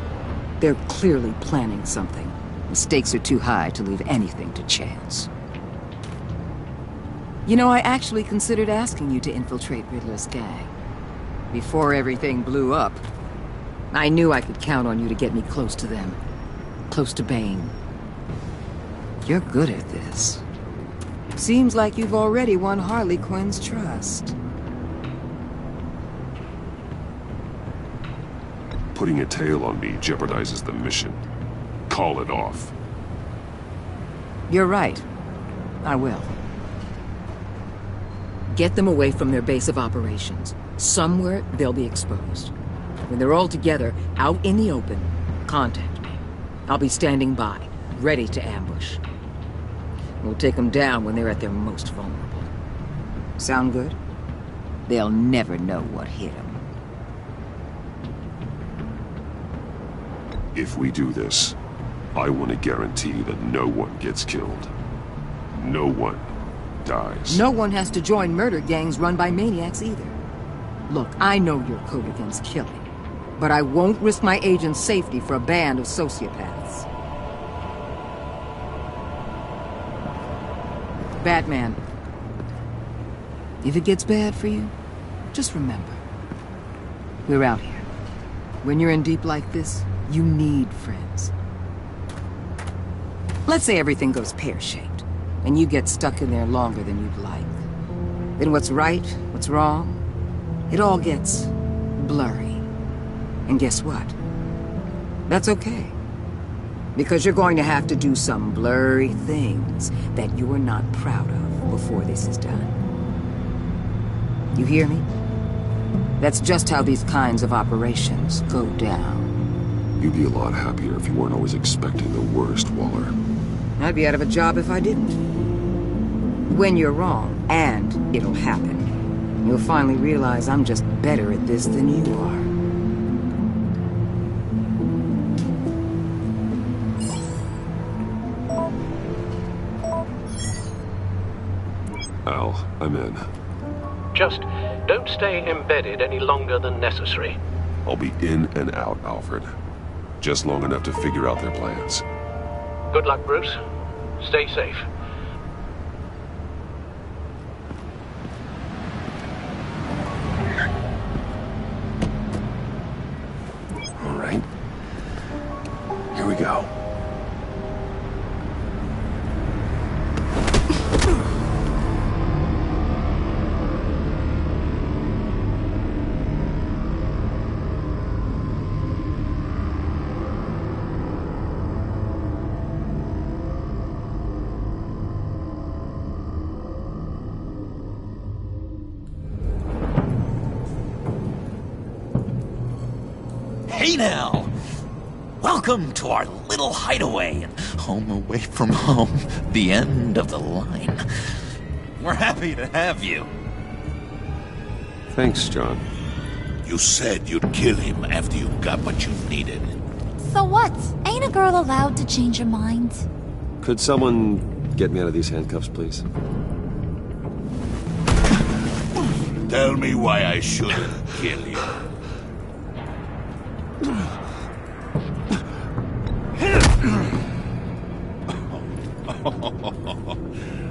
They're clearly planning something. The stakes are too high to leave anything to chance. You know, I actually considered asking you to infiltrate Riddler's gang. Before everything blew up, I knew I could count on you to get me close to them. Close to Bane. You're good at this. Seems like you've already won Harley Quinn's trust. Putting a tail on me jeopardizes the mission. Call it off. You're right. I will. Get them away from their base of operations. Somewhere they'll be exposed. When they're all together, out in the open, contact me. I'll be standing by, ready to ambush. We'll take them down when they're at their most vulnerable. Sound good? They'll never know what hit them. If we do this, I want to guarantee that no one gets killed. No one dies. No one has to join murder gangs run by maniacs either. Look, I know your code against killing, but I won't risk my agent's safety for a band of sociopaths. Batman, if it gets bad for you, just remember, we're out here. When you're in deep like this, you need friends. Let's say everything goes pear-shaped, and you get stuck in there longer than you'd like. then what's right, what's wrong, it all gets blurry. And guess what? That's okay. Because you're going to have to do some blurry things that you're not proud of before this is done. You hear me? That's just how these kinds of operations go down. You'd be a lot happier if you weren't always expecting the worst, Waller. I'd be out of a job if I didn't. When you're wrong, and it'll happen, you'll finally realize I'm just better at this than you are. Al, I'm in. Just don't stay embedded any longer than necessary. I'll be in and out, Alfred. Just long enough to figure out their plans. Good luck, Bruce. Stay safe. All right. Here we go. Hey now! Welcome to our little hideaway and home away from home, the end of the line. We're happy to have you. Thanks, John. You said you'd kill him after you got what you needed. So what? Ain't a girl allowed to change her mind? Could someone get me out of these handcuffs, please? Tell me why I shouldn't kill you.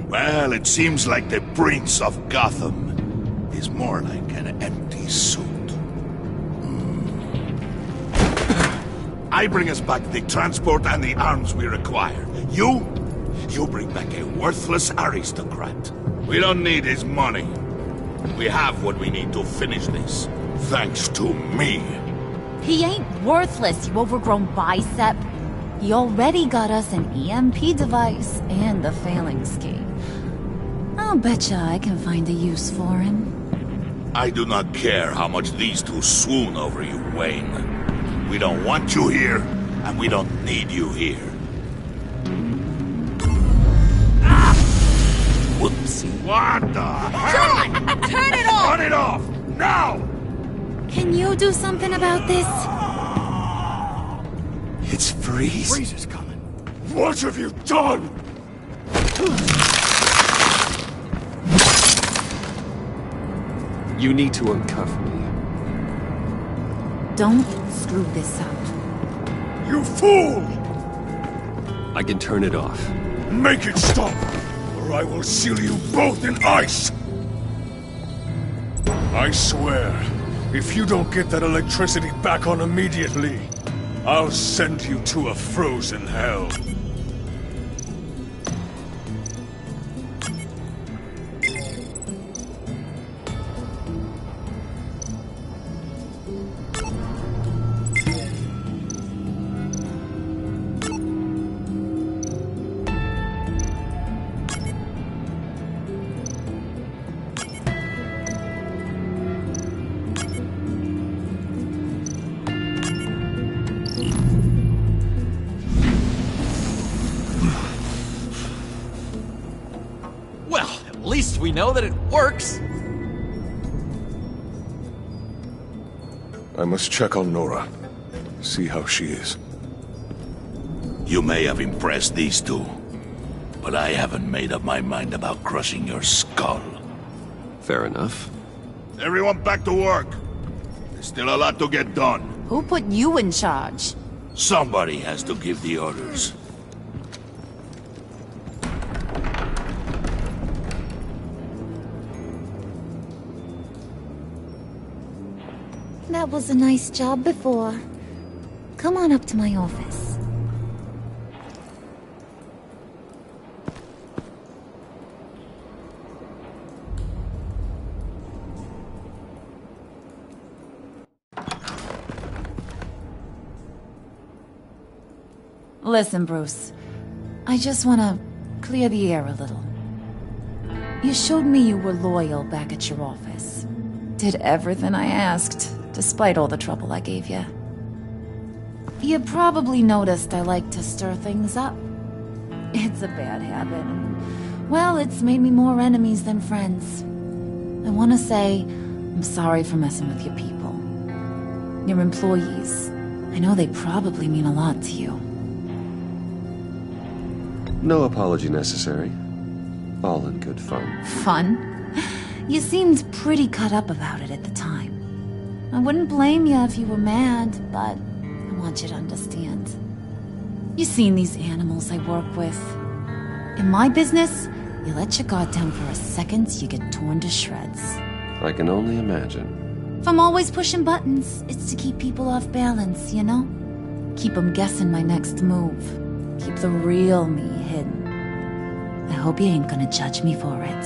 Well, it seems like the Prince of Gotham is more like an empty suit. I bring us back the transport and the arms we require. You bring back a worthless aristocrat. We don't need his money. We have what we need to finish this, thanks to me. He ain't worthless, you overgrown bicep. He already got us an EMP device and the phalanx key. I'll betcha I can find a use for him. I do not care how much these two swoon over you, Wayne. We don't want you here, and we don't need you here. Whoopsie. What the hell? John! Turn it off! Turn it off! Now! Can you do something about this? It's Freeze. Freeze is coming. What have you done? You need to uncuff me. Don't screw this up. You fool! I can turn it off. Make it stop, or I will seal you both in ice! I swear, if you don't get that electricity back on immediately, I'll send you to a frozen hell. At least we know that it works. I must check on Nora. See how she is. You may have impressed these two, but I haven't made up my mind about crushing your skull. Fair enough. Everyone back to work. There's still a lot to get done. Who put you in charge? Somebody has to give the orders. That was a nice job before. Come on up to my office. Listen, Bruce. I just want to clear the air a little. You showed me you were loyal back at your office. Did everything I asked, despite all the trouble I gave you. You probably noticed I like to stir things up. It's a bad habit, and, well, it's made me more enemies than friends. I want to say I'm sorry for messing with your people. Your employees. I know they probably mean a lot to you. No apology necessary. All in good fun. Fun? You seemed pretty cut up about it at the time. I wouldn't blame you if you were mad, but I want you to understand. You seen these animals I work with. In my business, you let your guard down for a second, you get torn to shreds. I can only imagine. If I'm always pushing buttons, it's to keep people off balance, you know? Keep them guessing my next move. Keep the real me hidden. I hope you ain't gonna judge me for it.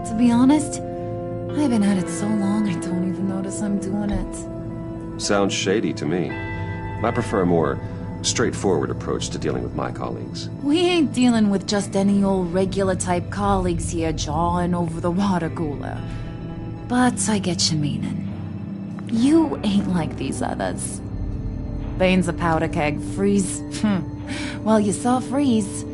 To be honest, I've been at it so long I don't even notice I'm doing it. Sounds shady to me. I prefer a more straightforward approach to dealing with my colleagues. We ain't dealing with just any old regular type colleagues here jawing over the water cooler. But I get your meaning. You ain't like these others. Bane's a powder keg. Freeze. Well, you saw Freeze.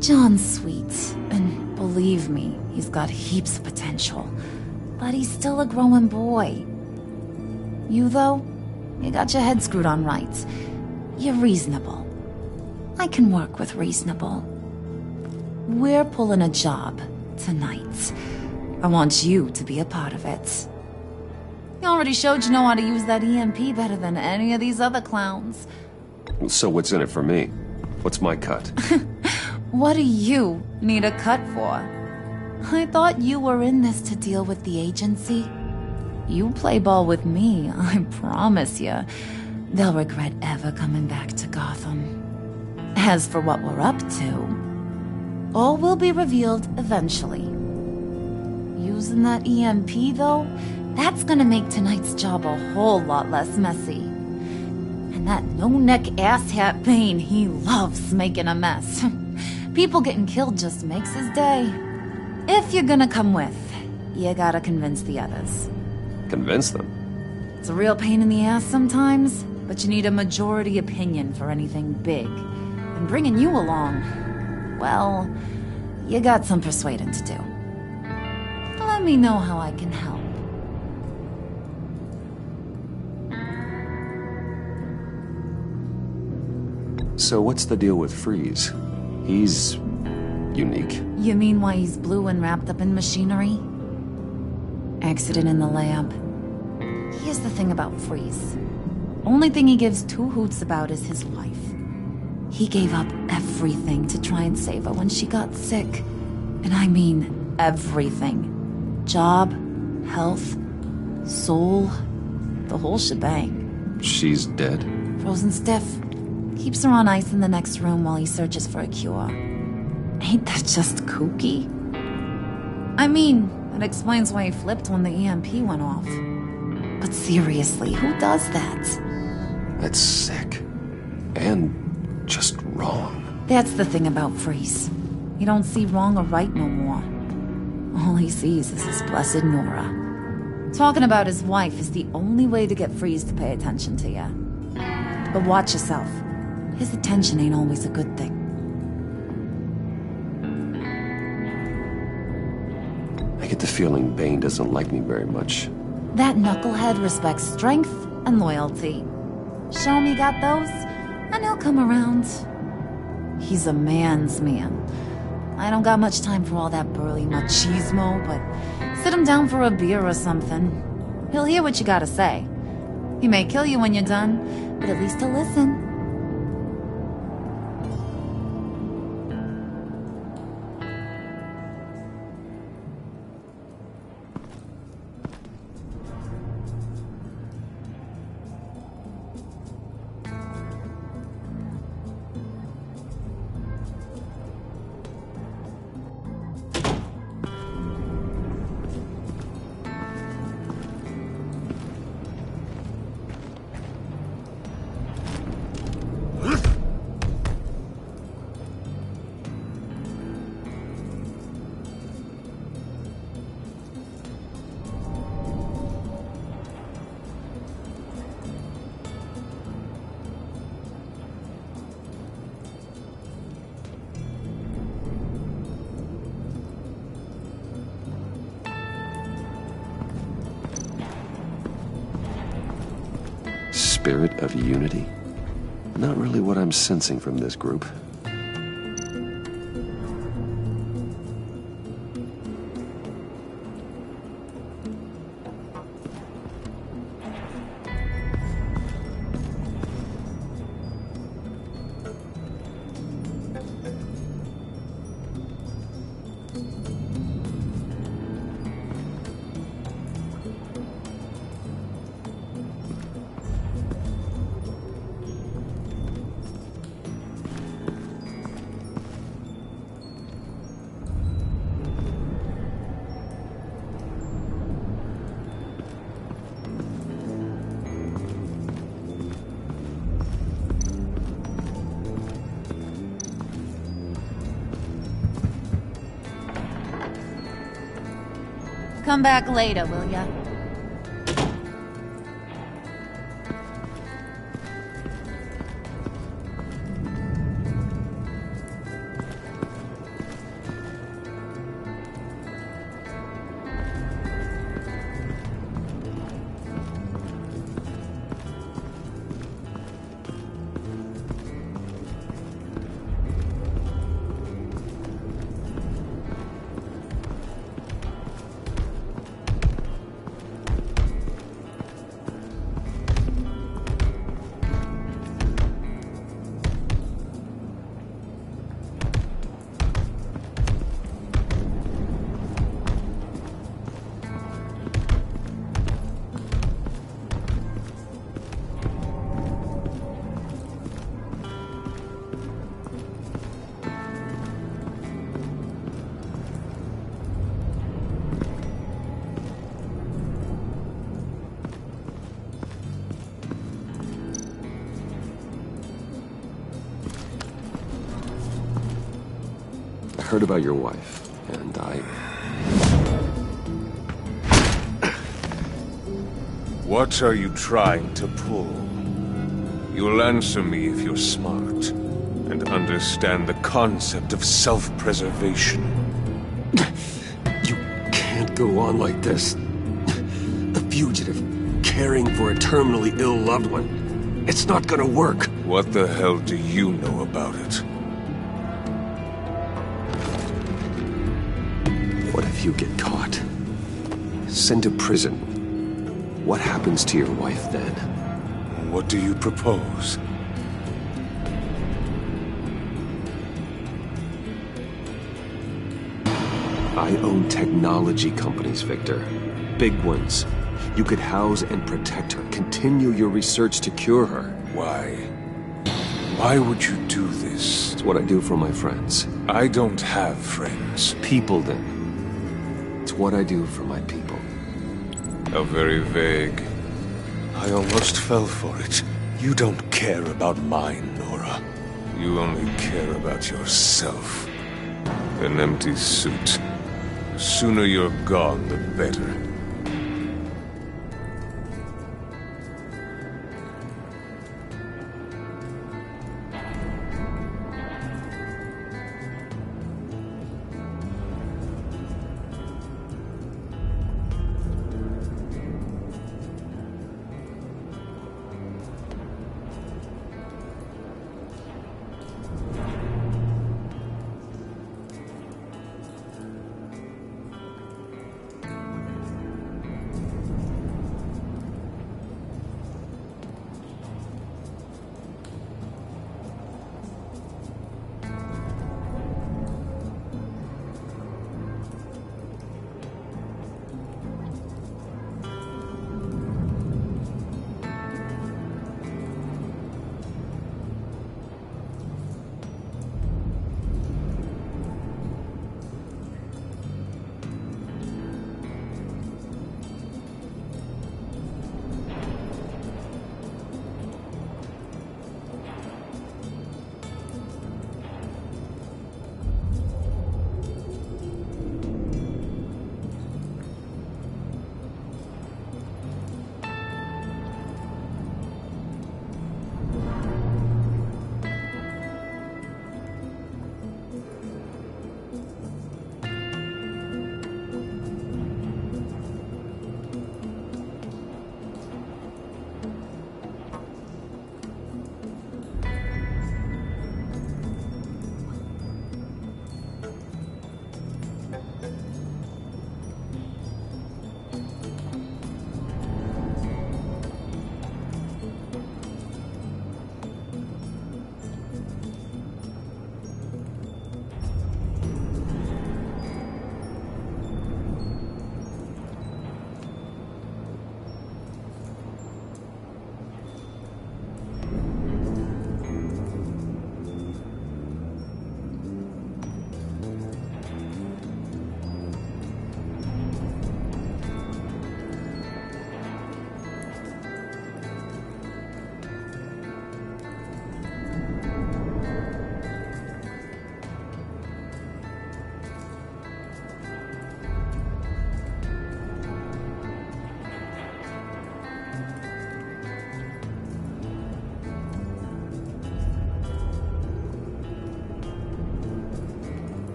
John's sweet, and believe me, he's got heaps of potential. But he's still a growing boy. You, though, you got your head screwed on right. You're reasonable. I can work with reasonable. We're pulling a job tonight. I want you to be a part of it. You already showed you know how to use that EMP better than any of these other clowns. So what's in it for me? What's my cut? What do you need a cut for? I thought you were in this to deal with the agency. You play ball with me, I promise you. They'll regret ever coming back to Gotham. As for what we're up to, all will be revealed eventually. Using that EMP, though, that's gonna make tonight's job a whole lot less messy. And that no-neck asshat Bane, he loves making a mess. People getting killed just makes his day. If you're gonna come with, you gotta convince the others. Convince them? It's a real pain in the ass sometimes, but you need a majority opinion for anything big. And bringing you along, well, you got some persuading to do. Let me know how I can help. So what's the deal with Freeze? He's unique. You mean why he's blue and wrapped up in machinery? Accident in the lab. Here's the thing about Freeze. Only thing he gives two hoots about is his wife. He gave up everything to try and save her when she got sick. And I mean everything. Job, health, soul, the whole shebang. She's dead? Frozen stiff. Keeps her on ice in the next room while he searches for a cure. Ain't that just kooky? I mean, it explains why he flipped when the EMP went off. But seriously, who does that? That's sick. And just wrong. That's the thing about Freeze. He don't see wrong or right no more. All he sees is his blessed Nora. Talking about his wife is the only way to get Freeze to pay attention to you. But watch yourself. His attention ain't always a good thing. I get the feeling Bane doesn't like me very much. That knucklehead respects strength and loyalty. Show me got those, and he'll come around. He's a man's man. I don't got much time for all that burly machismo, but sit him down for a beer or something. He'll hear what you gotta say. He may kill you when you're done, but at least he'll listen. spirit of unity? Not really what I'm sensing from this group. Come back later, will ya? I heard about your wife, and What are you trying to pull? You'll answer me if you're smart, and understand the concept of self-preservation. You can't go on like this. A fugitive, caring for a terminally ill loved one. It's not gonna work. What the hell do you know about it? What if you get caught? Sent to prison. What happens to your wife then? What do you propose? I own technology companies, Victor. Big ones. You could house and protect her. Continue your research to cure her. Why? Why would you do this? It's what I do for my friends. I don't have friends. People, then. It's what I do for my people. How very vague. I almost fell for it. You don't care about mine, Nora. You only care about yourself. An empty suit. The sooner you're gone, the better.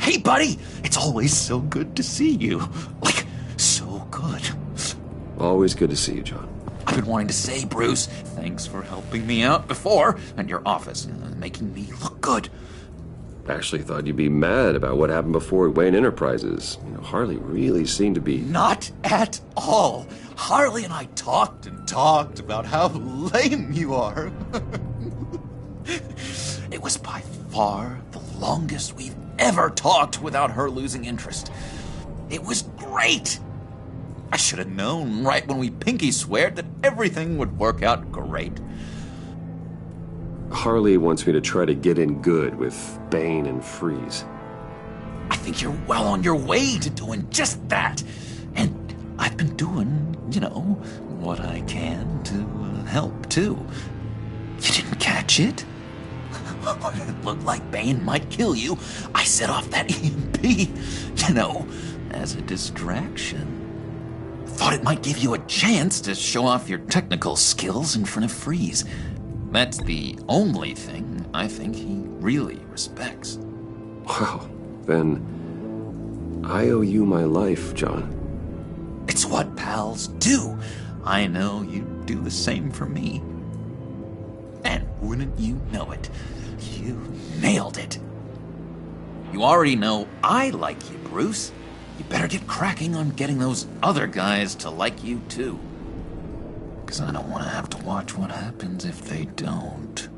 Hey, buddy! It's always so good to see you. Like, so good. Always good to see you, John. I've been wanting to say, Bruce, thanks for helping me out before, and your office, making me look good. Actually thought you'd be mad about what happened before at Wayne Enterprises. You know, Harley really seemed to be... Not at all. Harley and I talked and talked about how lame you are. It was by far the longest we've ever talked without her losing interest. It was great. I should have known right when we pinky sweared that everything would work out great. Harley wants me to try to get in good with Bane and Freeze. I think you're well on your way to doing just that. And I've been doing, you know, what I can to help, too. You didn't catch it? It looked like Bane might kill you. I set off that EMP, you know, as a distraction. Thought it might give you a chance to show off your technical skills in front of Freeze. That's the only thing I think he really respects. Wow, then I owe you my life, John. It's what pals do. I know you'd do the same for me. And wouldn't you know it, you nailed it. You already know I like you, Bruce. You better get cracking on getting those other guys to like you, too. Because I don't want to have to watch what happens if they don't.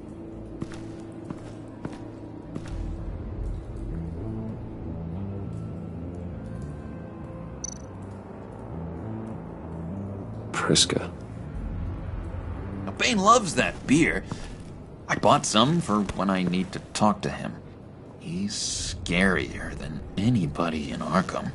Priska. Now, Bane loves that beer. I bought some for when I need to talk to him. He's scarier than anybody in Arkham.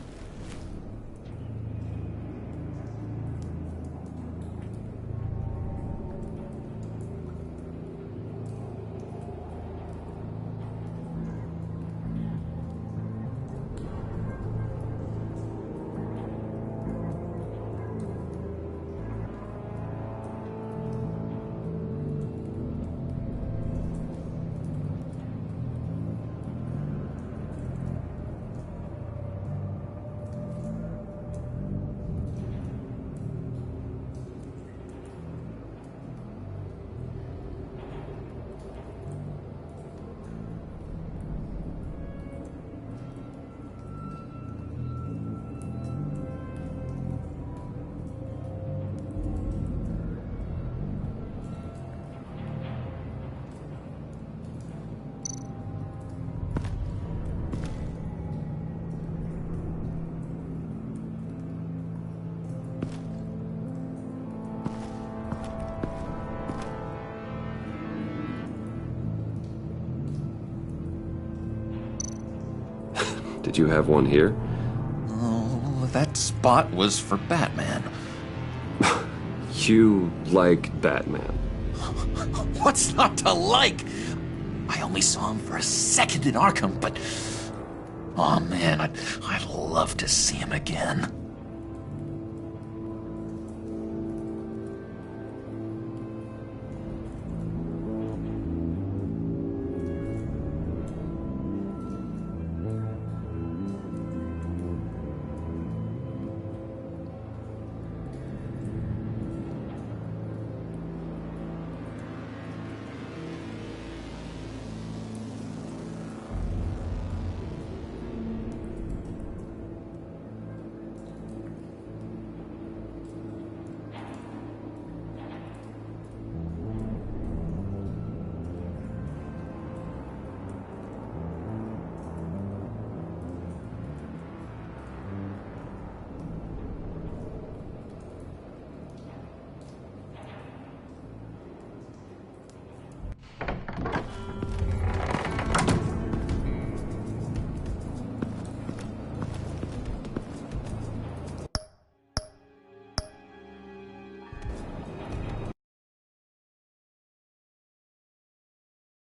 Did you have one here? Oh, that spot was for Batman. You like Batman? What's not to like? I only saw him for a second in Arkham, but... oh man, I'd love to see him again.